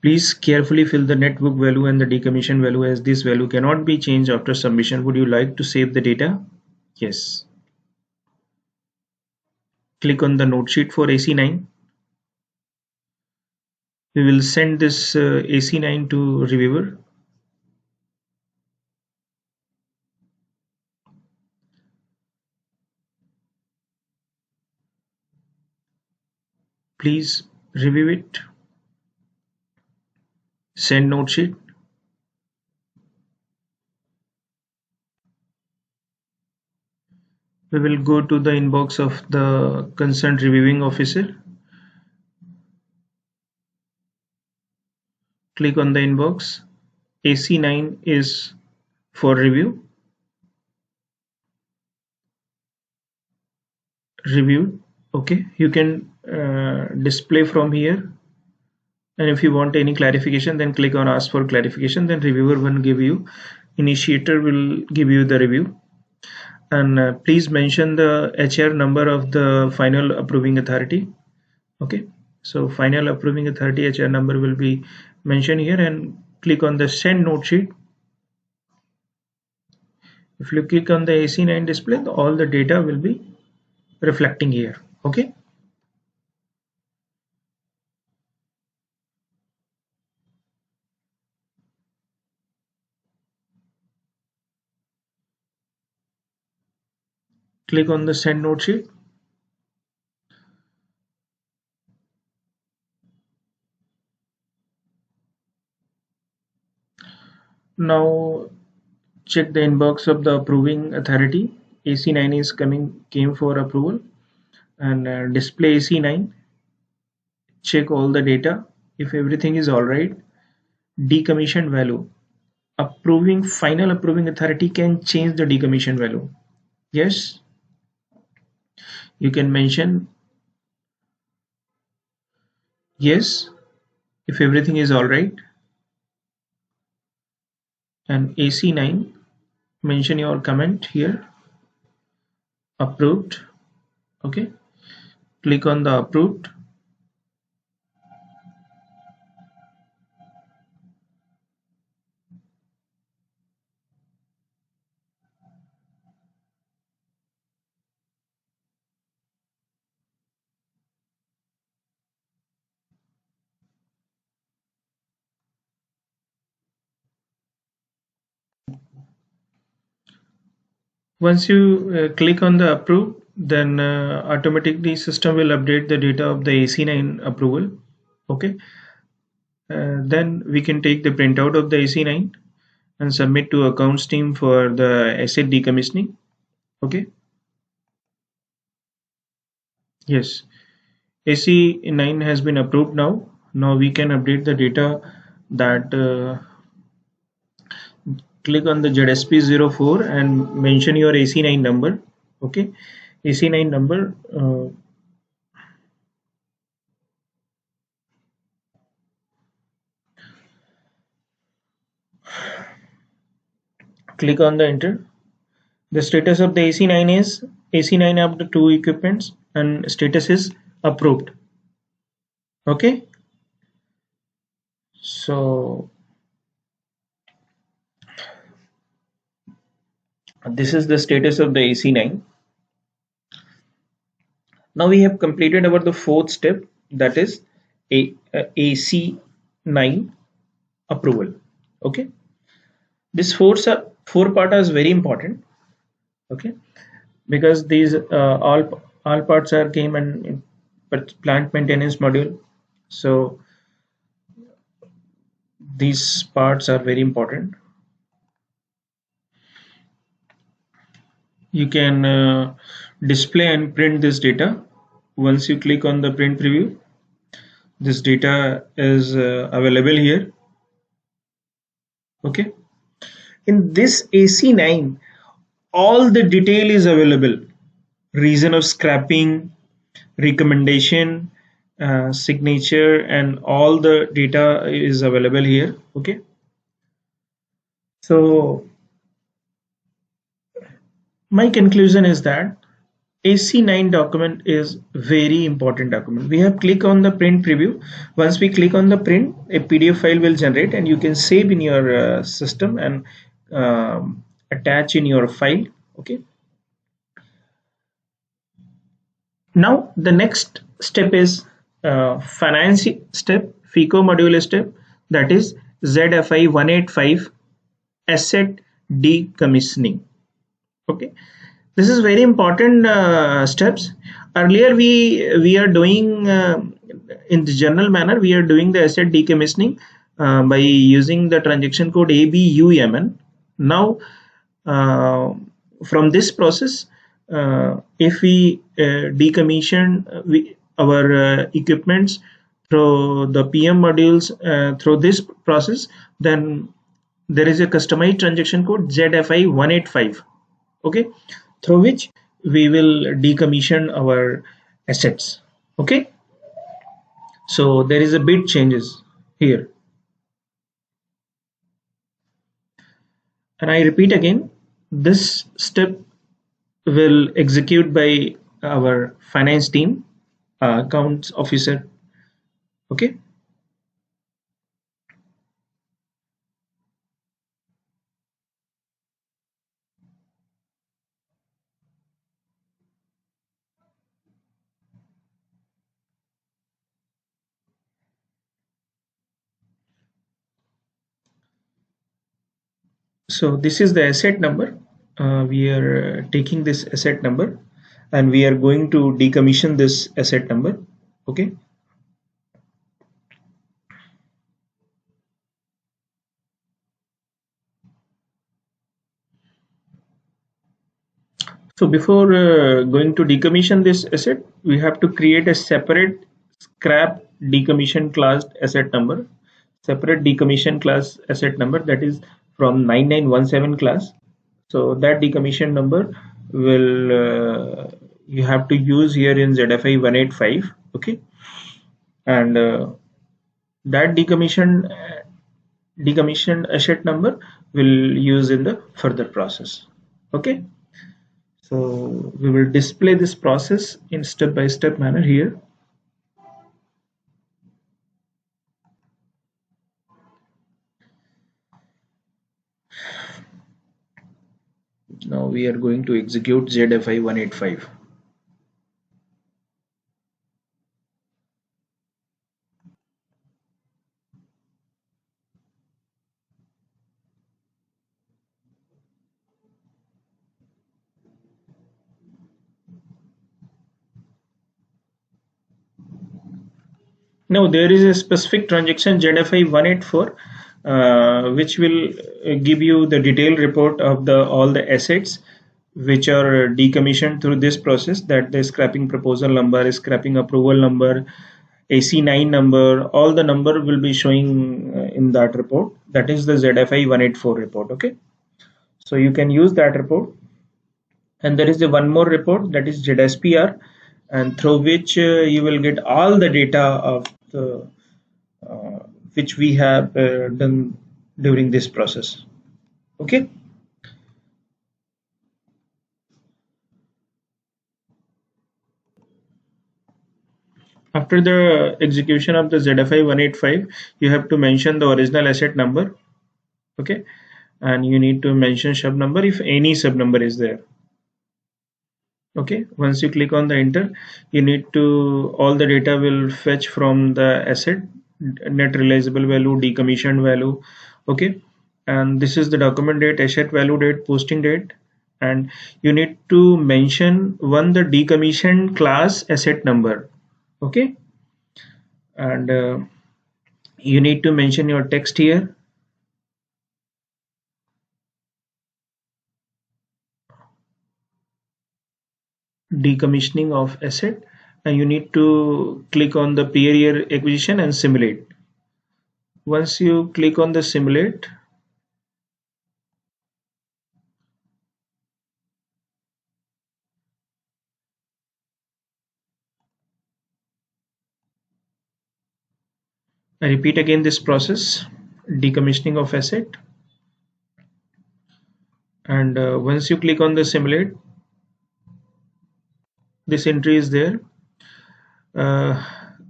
[SPEAKER 1] Please carefully fill the net book value and the decommission value, as this value cannot be changed after submission. Would you like to save the data? Yes. Click on the note sheet for AC9. We will send this AC9 to reviewer. Please review it. Send note sheet. We will go to the inbox of the concerned reviewing officer. Click on the inbox. AC9 is for review. Reviewed. Okay, you can display from here, and if you want any clarification, then click on ask for clarification. Then reviewer will give you, initiator will give you the review, and please mention the HR number of the final approving authority. Okay, so final approving authority HR number will be mentioned here, and click on the send note sheet. If you click on the AC9 display, all the data will be reflecting here. Okay, click on the send note sheet. Now check the inbox of the approving authority. AC9 is came for approval, and display AC9. Check all the data. If everything is all right, decommission value. Final approving authority can change the decommission value. Yes, you can mention yes if everything is all right, and AC9 mention your comment here. approved. Okay, click on the approved. Once you click on the approve, then automatically system will update the data of the AC9 approval. Okay, then we can take the printout of the AC9 and submit to accounts team for the asset decommissioning. Okay, yes, AC9 has been approved now. Now we can update the data that click on the ZSP04 and mention your AC9 number. Okay, AC9 number. Click on the enter. The status of the AC9 is AC9 of the two equipments and status is approved. Okay, so this is the status of the AC9. Now we have completed our the fourth step, that is AC9 approval. Okay, this four part is very important. Okay, because these all parts are came in plant maintenance module, so these parts are very important. You can display and print this data. Once you click on the print preview, this data is available here. Okay, in this AC9 all the detail is available: reason of scrapping, recommendation, signature, and all the data is available here. Okay, so my conclusion is that AC9 document is very important document. We have click on the print preview. Once we click on the print, a PDF file will generate and you can save in your system and attach in your file. Okay, now the next step is finance step, FICO module step, that is ZFI 185 asset decommissioning. Okay, this is very important steps. Earlier we are doing in the general manner, we are doing the asset decommissioning by using the transaction code ABUMN. Now from this process, if we decommission our equipments through the PM modules through this process, then there is a customized transaction code ZFI 185. Okay, through which we will decommission our assets. Okay, so there is a big changes here, and I repeat again, this step will execute by our finance team, accounts officer. Okay, so this is the asset number. We are taking this asset number and we are going to decommission this asset number. Okay, so before going to decommission this asset, we have to create a separate scrap decommission class asset number, separate decommission class asset number, that is from 9917 class. So that decommission number will you have to use here in ZFI 185. Okay, and that decommissioned asset number will use in the further process. Okay, So we will display this process in step-by-step manner here. Now we are going to execute ZFI 185. Now there is a specific transaction ZFI 184 which will give you the detailed report of the all the assets which are decommissioned through this process, that the scrapping proposal number, scrapping approval number, AC9 number, all the number will be showing in that report. That is the ZFI 184 report. Okay, so you can use that report. And there is the one more report, that is ZSPR, and through which you will get all the data of the uh, which we have done during this process. Okay. After the execution of the ZFI 185, you have to mention the original asset number. Okay, and you need to mention sub number if any sub number is there. Okay, once you click on the enter, you need to, all the data will fetch from the asset, net realizable value, decommissioned value. Okay, and this is the document date, asset value date, posting date, and you need to mention one the decommissioned class asset number. Okay, and you need to mention your text here. Decommissioning of asset, and you need to click on the peer year acquisition and simulate. Once you click on the simulate, I repeat again this process, decommissioning of asset, and once you click on the simulate, this entry is there.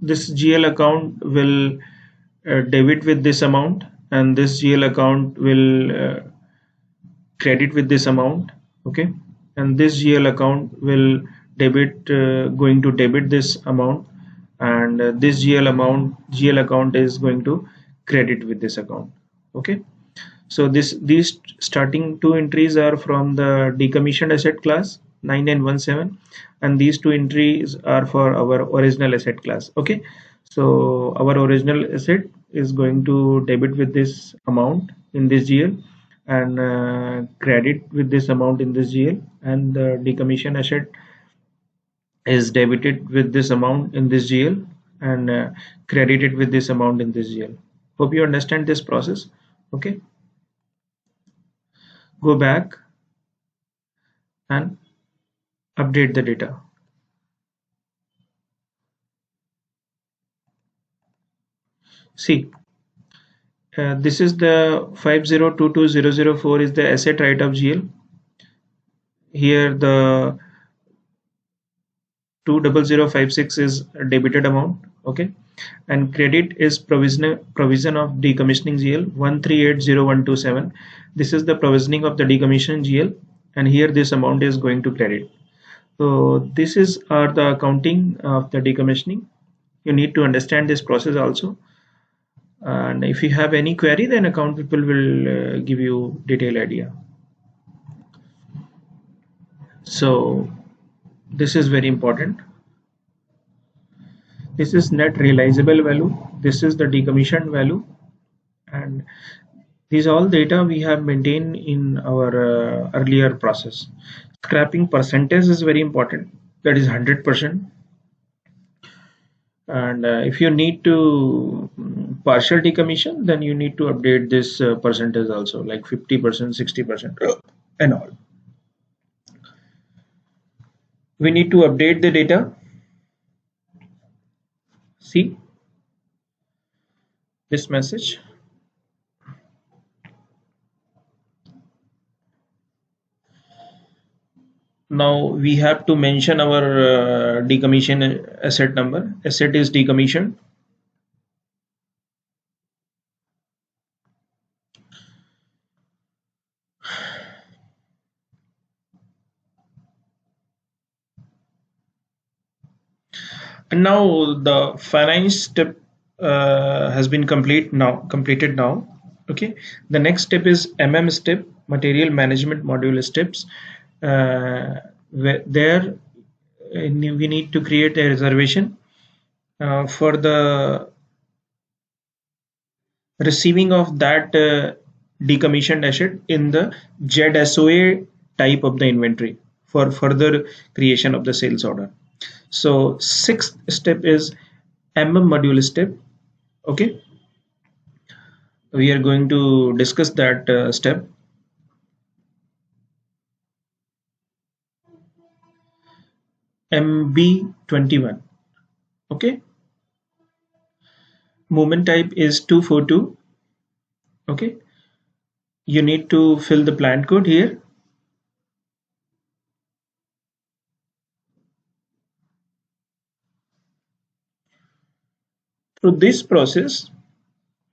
[SPEAKER 1] This GL account will debit with this amount, and this GL account will credit with this amount. Okay, and this GL account will debit, going to debit this amount, and this GL account is going to credit with this account. Okay, so these starting two entries are from the decommissioned asset class 9917, and these two entries are for our original asset class. Okay, so our original asset is going to debit with this amount in this GL, and credit with this amount in this GL, and the decommissioned asset is debited with this amount in this GL, and credited with this amount in this GL. Hope you understand this process. Okay, go back and update the data. See, this is the 5022004 is the asset write-off GL. Here the 20056 is a debited amount. Okay, and credit is provision of decommissioning GL 1380127. This is the provisioning of the decommission GL, and here this amount is going to credit. So this is are the accounting of the decommissioning. You need to understand this process also, and if you have any query, then account people will give you detailed idea. So this is very important. This is net realizable value, this is the decommissioned value, and these all data we have maintained in our earlier process. Scrapping percentage is very important, that is 100%. And if you need to partial decommission, then you need to update this percentage also, like 50%, 60%, and all. We need to update the data. See this message. Now we have to mention our decommission asset number. Asset is decommissioned. And now the finance step has been completed now. Okay, the next step is step, material management module steps. There we need to create a reservation for the receiving of that decommissioned asset in the ZSOA type of the inventory for further creation of the sales order. So sixth step is module step. Okay, we are going to discuss that step. MB21. Okay, movement type is 242. Okay, you need to fill the plant code here. Through this process,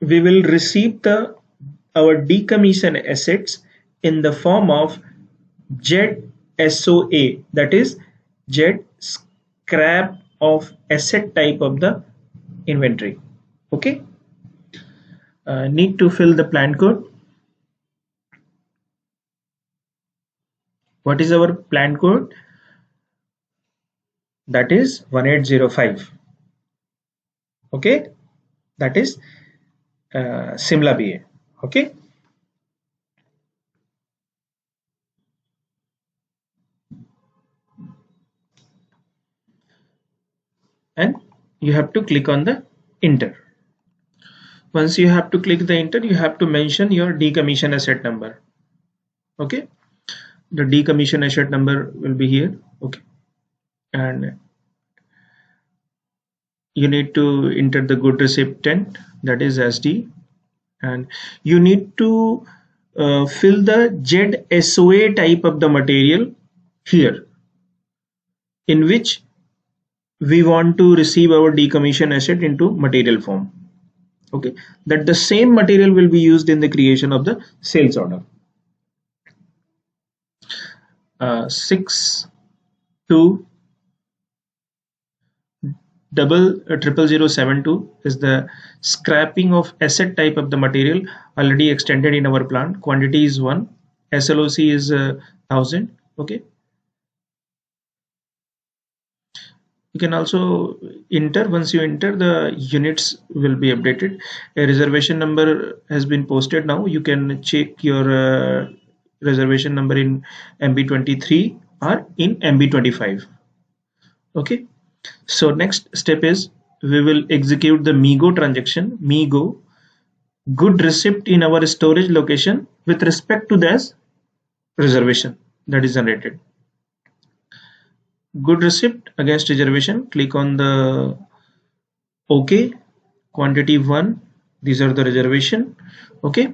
[SPEAKER 1] we will receive our decommissioned assets in the form of ZSOA, that is Z scrap of asset type of the inventory. Okay, need to fill the plant code. What is our plant code? That is 1805. Okay, that is Simla BA. Okay, and you have to click on the enter. Once you have to click the enter, you have to mention your decommission asset number. Okay, the decommission asset number will be here. Okay, and you need to enter the good recipient, that is SD, and you need to fill the ZSOA type of the material here, in which we want to receive our decommission asset into material form. Okay, that the same material will be used in the creation of the sales order. 6200072 is the scrapping of asset type of the material already extended in our plant. Quantity is 1, SLOC is 1000. Okay, you can also enter. Once you enter, the units will be updated. A reservation number has been posted. Now you can check your reservation number in MB23 or in MB25. Okay, so next step is we will execute the MIGO transaction. MIGO, good receipt in our storage location with respect to this reservation that is generated. Good receipt against reservation, click on the OK. Quantity 1, these are the reservation. Okay,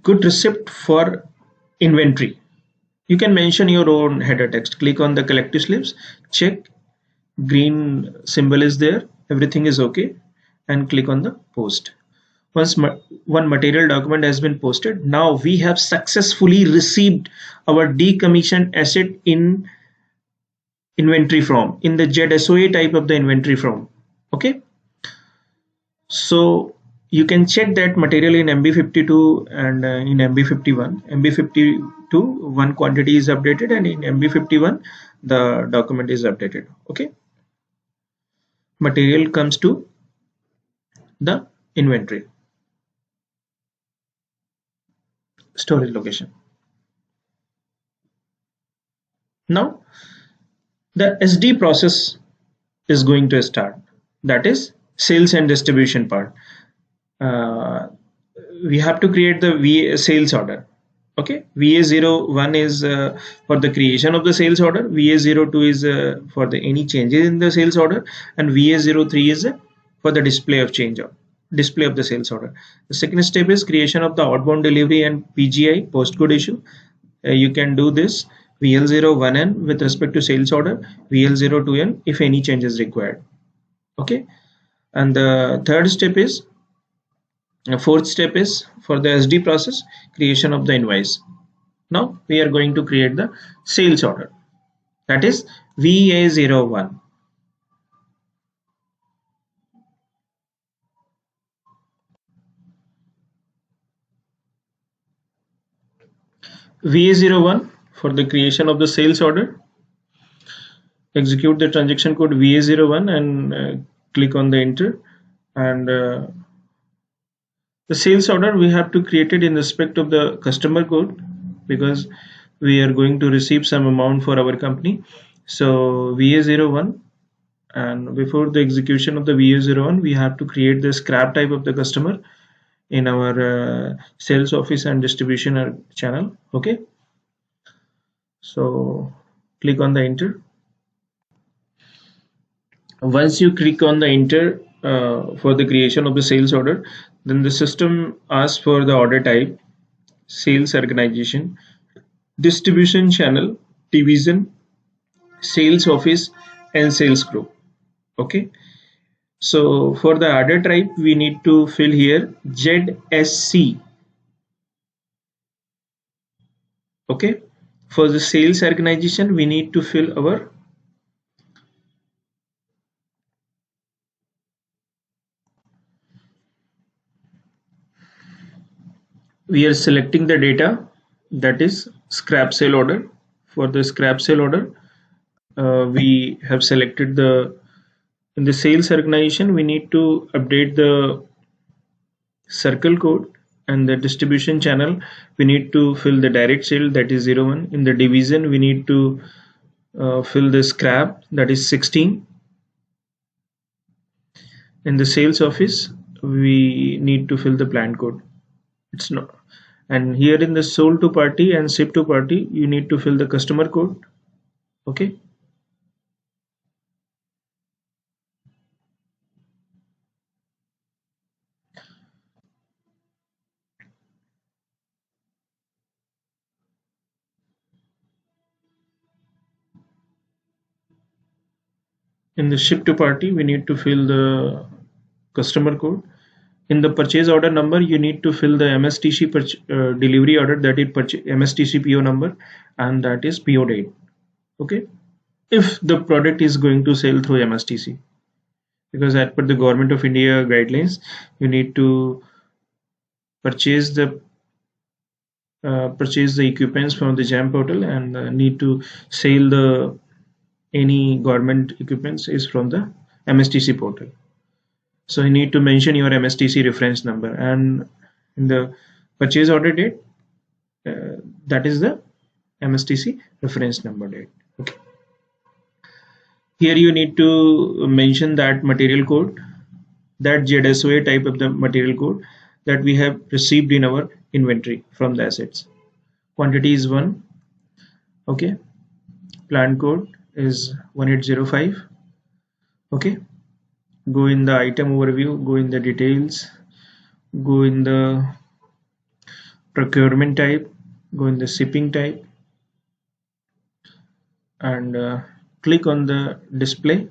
[SPEAKER 1] good receipt for inventory. You can mention your own header text. Click on the collective slips, check green symbol is there, everything is okay, and click on the post. Once one material document has been posted, now we have successfully received our decommissioned asset in inventory form, in the ZSOA type of the inventory form. Okay, so you can check that material in MB52 and in MB51. MB52 one quantity is updated, and in MB51 the document is updated. Okay, material comes to the inventory storage location. Now the SD process is going to start, that is sales and distribution part. We have to create the VA sales order. Okay, VA01 is for the creation of the sales order, VA02 is for the any changes in the sales order, and VA03 is for the display of change order. display of the sales order. The second step is creation of the outbound delivery and PGI postcode issue. You can do this VL01N with respect to sales order, VL02N if any change is required. Okay, and the third step is fourth step is for the SD process, creation of the invoice. Now we are going to create the sales order, that is VA01. VA01 for the creation of the sales order. Execute the transaction code VA01 and click on the enter, and the sales order we have to create it in respect of the customer code, because we are going to receive some amount for our company. So VA01, and before the execution of the VA01 we have to create the scrap type of the customer in our sales office and distribution channel. Okay, so click on the enter. Once you click on the enter for the creation of the sales order, then the system asks for the order type, sales organization, distribution channel, division, sales office, and sales group. Okay, so for the order type we need to fill here ZSC. Okay, for the sales organization we need to fill our we are selecting the data, that is scrap sale order. For the scrap sale order we have selected the, in the sales organization we need to update the circle code, and the distribution channel we need to fill the direct sale, that is 01. In the division we need to fill the scrap, that is 16. In the sales office we need to fill the plant code, it's not. And here in the sold to party and ship to party you need to fill the customer code. Okay, in the ship to party we need to fill the customer code. In the purchase order number you need to fill the MSTC delivery order, that is MSTC PO number, and that is PO date. Okay, if the product is going to sell through MSTC, because as per the Government of India guidelines you need to purchase the equipments from the JAM portal, and need to sell the any government equipments is from the MSTC portal. So you need to mention your MSTC reference number, and in the purchase order date that is the MSTC reference number date. Okay, here you need to mention that material code, that ZSOA type of the material code that we have received in our inventory from the assets. Quantity is 1. Okay, plant code is 1805. Okay, go in the item overview, go in the details, go in the procurement type, go in the shipping type, and click on the display.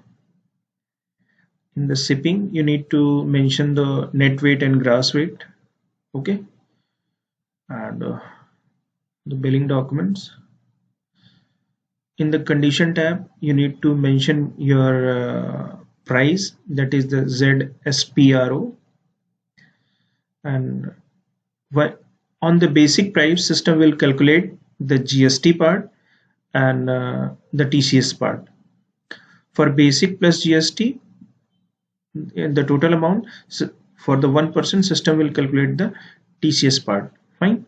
[SPEAKER 1] In the shipping you need to mention the net weight and gross weight. Okay, and the billing documents. In the condition tab you need to mention your price, that is the ZSPRO, and on the basic price system will calculate the GST part and the TCS part. For basic plus GST the total amount, so for the 1% system will calculate the TCS part. Fine,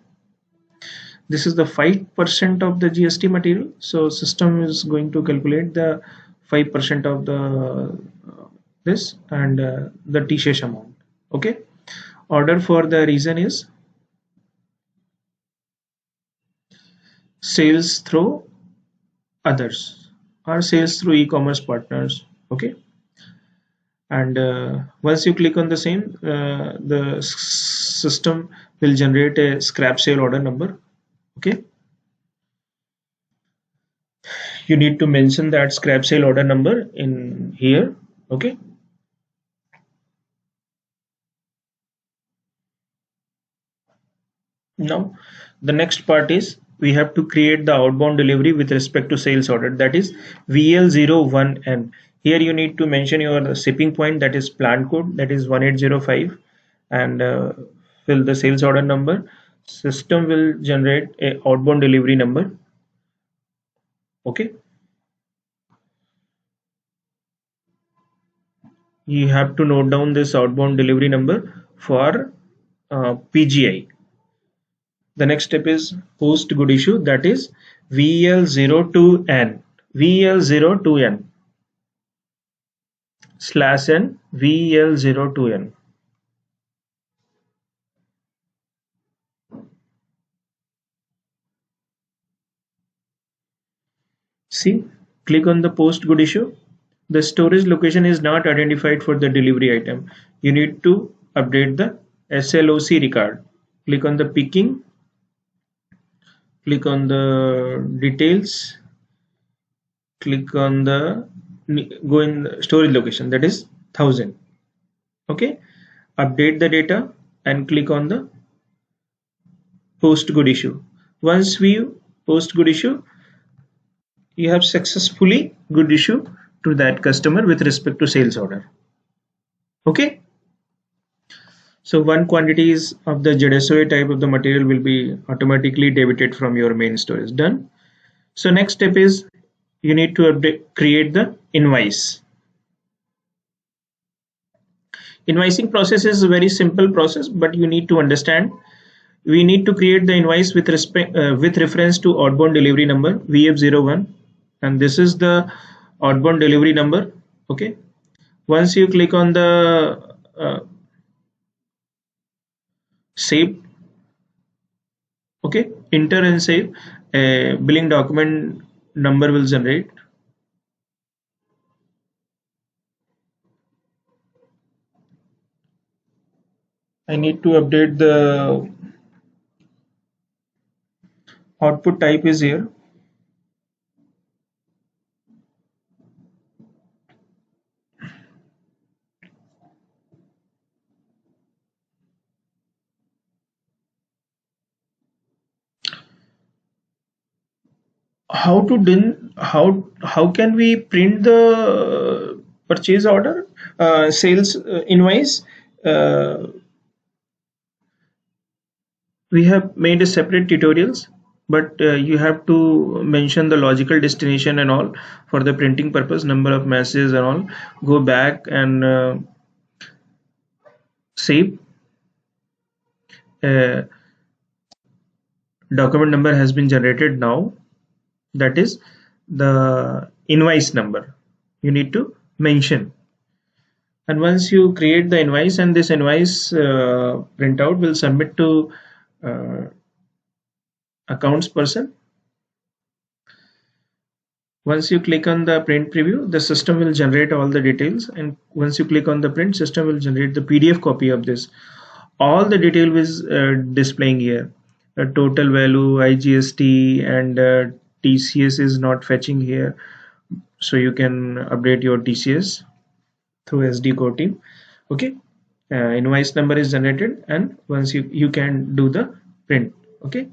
[SPEAKER 1] this is the 5% of the GST material, so system is going to calculate the 5% of the this and the TCS amount. Okay, order for the reason is sales through others or sales through e-commerce partners. Okay, and once you click on the same, the system will generate a scrap sale order number. Okay, you need to mention that scrap sale order number in here. Okay, now the next part is we have to create the outbound delivery with respect to sales order, that is VL01N. Here you need to mention your shipping point, that is plant code, that is 1805, and fill the sales order number. System will generate a outbound delivery number. Okay, you have to note down this outbound delivery number for PGI. The next step is post good issue, that is VL02N. VL02N slash N VL02N. See, click on the post good issue. The storage location is not identified for the delivery item. You need to update the SLOC record. Click on the picking, click on the details, click on the go in the storage location, that is 1000. Okay, update the data and click on the post good issue. Once we post good issue, you have successfully good issue to that customer with respect to sales order. Okay, so one quantities of the ZSOA type of the material will be automatically debited from your main storage. Done. So next step is you need to create the invoice. Invoicing process is a very simple process, but you need to understand. We need to create the invoice with respect with reference to outbound delivery number VF01, and this is the outbound delivery number. Okay, once you click on the save, okay, enter and save, a billing document number will generate. I need to update the output type is here. How to how can we print the purchase order sales invoice? We have made a separate tutorials, but you have to mention the logical destination and all for the printing purpose, number of messages and all. Go back and save. Document number has been generated now, that is the invoice number you need to mention. And once you create the invoice, and this invoice printout will submit to uh, accounts person. Once you click on the print preview, the system will generate all the details, and once you click on the print, system will generate the PDF copy of this. All the detail is displaying here. Total value, IGST, and TCS is not fetching here, so you can update your TCS through SD Core team. Okay, invoice number is generated, and once you can do the print. Okay,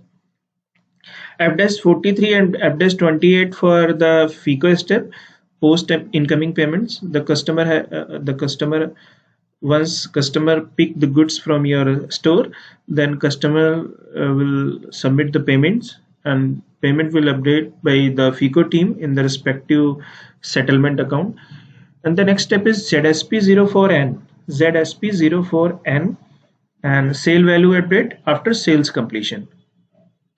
[SPEAKER 1] F-43 and F-28 for the FICO step, post incoming payments. The customer, once customer pick the goods from your store, then customer will submit the payments, and payment will update by the FICO team in the respective settlement account. And the next step is ZSP04N. ZSP04N and sale value update after sales completion.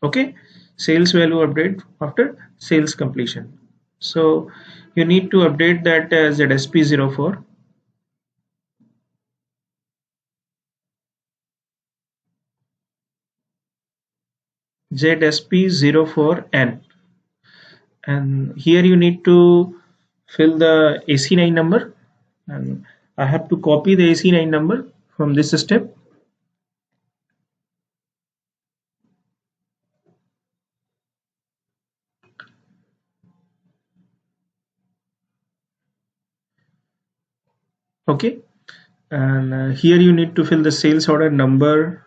[SPEAKER 1] Okay, sales value update after sales completion. So you need to update that ZSP04. ZSP04N, and here you need to fill the AC9 number, and I have to copy the AC9 number from this step. Okay, and here you need to fill the sales order number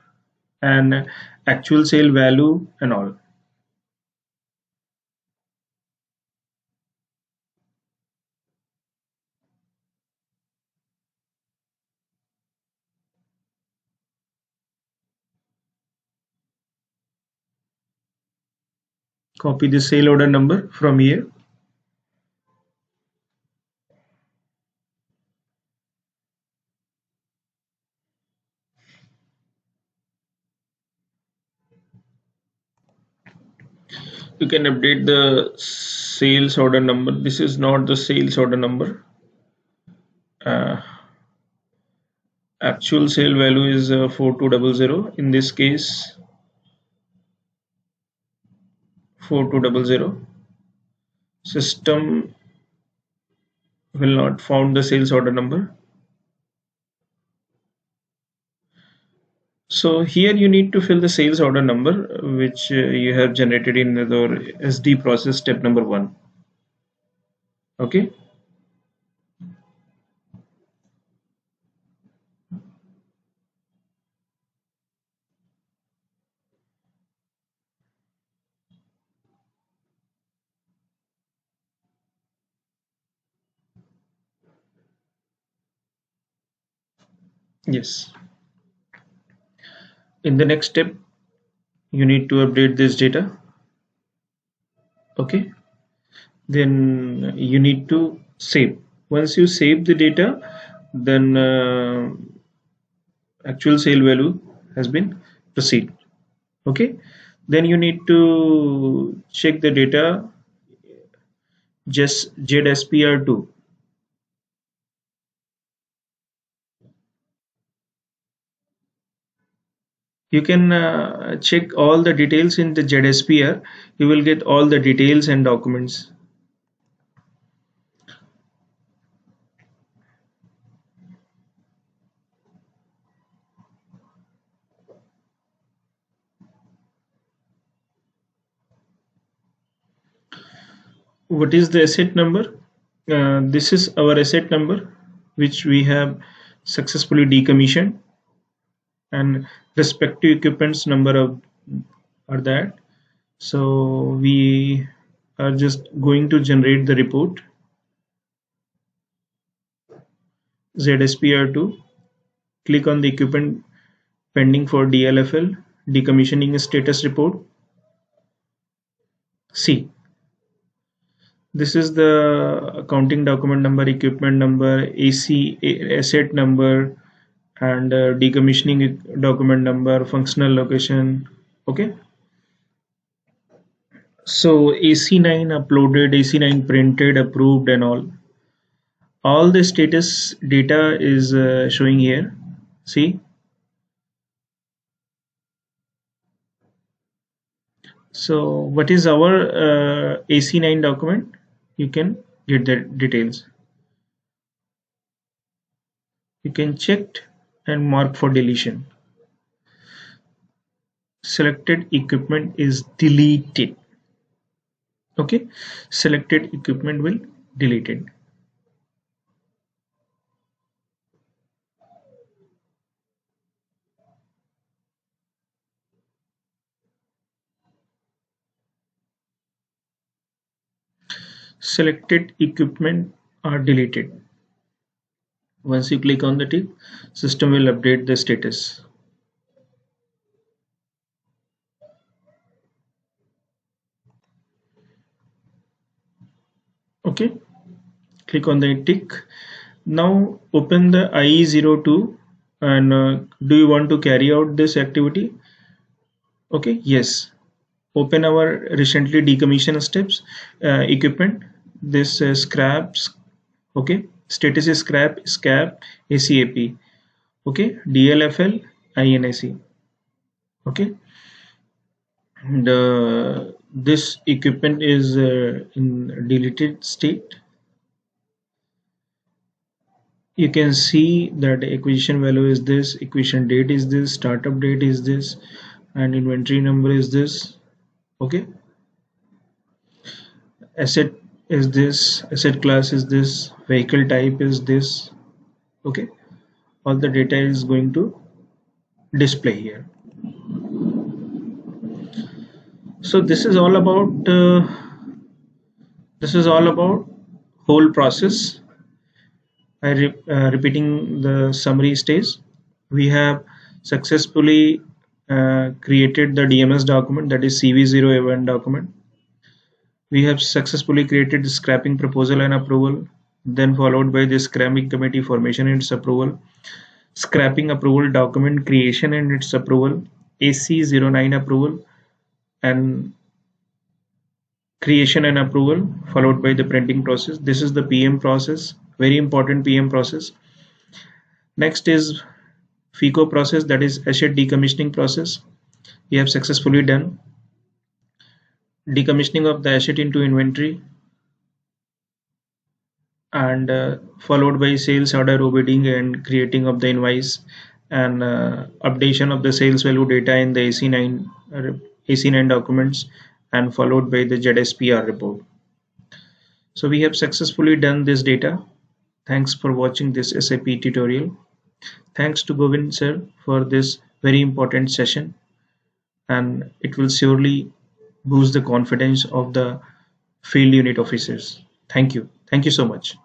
[SPEAKER 1] and actual sale value and all. Copy the sale order number from here. You can update the sales order number. This is not the sales order number. uh, Actual sale value is 4200. In this case 4200. System will not found the sales order number. So here you need to fill the sales order number which you have generated in the SD process step number 1. Okay, yes. In the next step you need to update this data. Okay, then you need to save. Once you save the data, then actual sale value has been proceed. Okay, then you need to check the data, just ZSPR2. You can check all the details in the ZSPR. You will get all the details and documents. What is the asset number? This is our asset number which we have successfully decommissioned, and respective equipments number of are that. So we are just going to generate the report ZSPR2. Click on the equipment pending for DLFL decommissioning status report. See, this is the accounting document number, equipment number, AC asset number, and decommissioning document number, functional location. Okay, so AC9 uploaded, AC9 printed, approved, and all the status data is showing here. See, so what is our AC9 document? You can get the details. You can check and mark for deletion. Selected equipment is deleted. Okay, selected equipment will deleted. Selected equipment are deleted. Once you click on the tick, system will update the status. Okay, click on the tick. Now open the IE02 and do you want to carry out this activity? Okay, yes. Open our recently decommissioned steps equipment. This scraps. Okay, status is scrap ACAP. Okay, DLFL INAC. Okay, and this equipment is in deleted state. You can see that acquisition value is this, acquisition date is this, startup date is this, and inventory number is this. Okay, asset is this, asset class is this, vehicle type is this. Okay, all the data is going to display here. So this is all about whole process. Repeating the summary stage, we have successfully created the DMS document, that is CV0A1 document. We have successfully created the scrapping proposal and approval, then followed by the scrapping committee formation and its approval, scrapping approval document creation and its approval, AC09 approval, and creation and approval, followed by the printing process. This is the PM process, very important PM process. Next is FICO process, that is asset decommissioning process. We have successfully done decommissioning of the asset into inventory, and followed by sales order obiting and creating of the invoice, and updation of the sales value data in the AC9 documents, and followed by the ZSPR report. So we have successfully done this data. Thanks for watching this SAP tutorial. Thanks to Govind sir for this very important session, and it will surely boost the confidence of the field unit officers. Thank you. Thank you so much.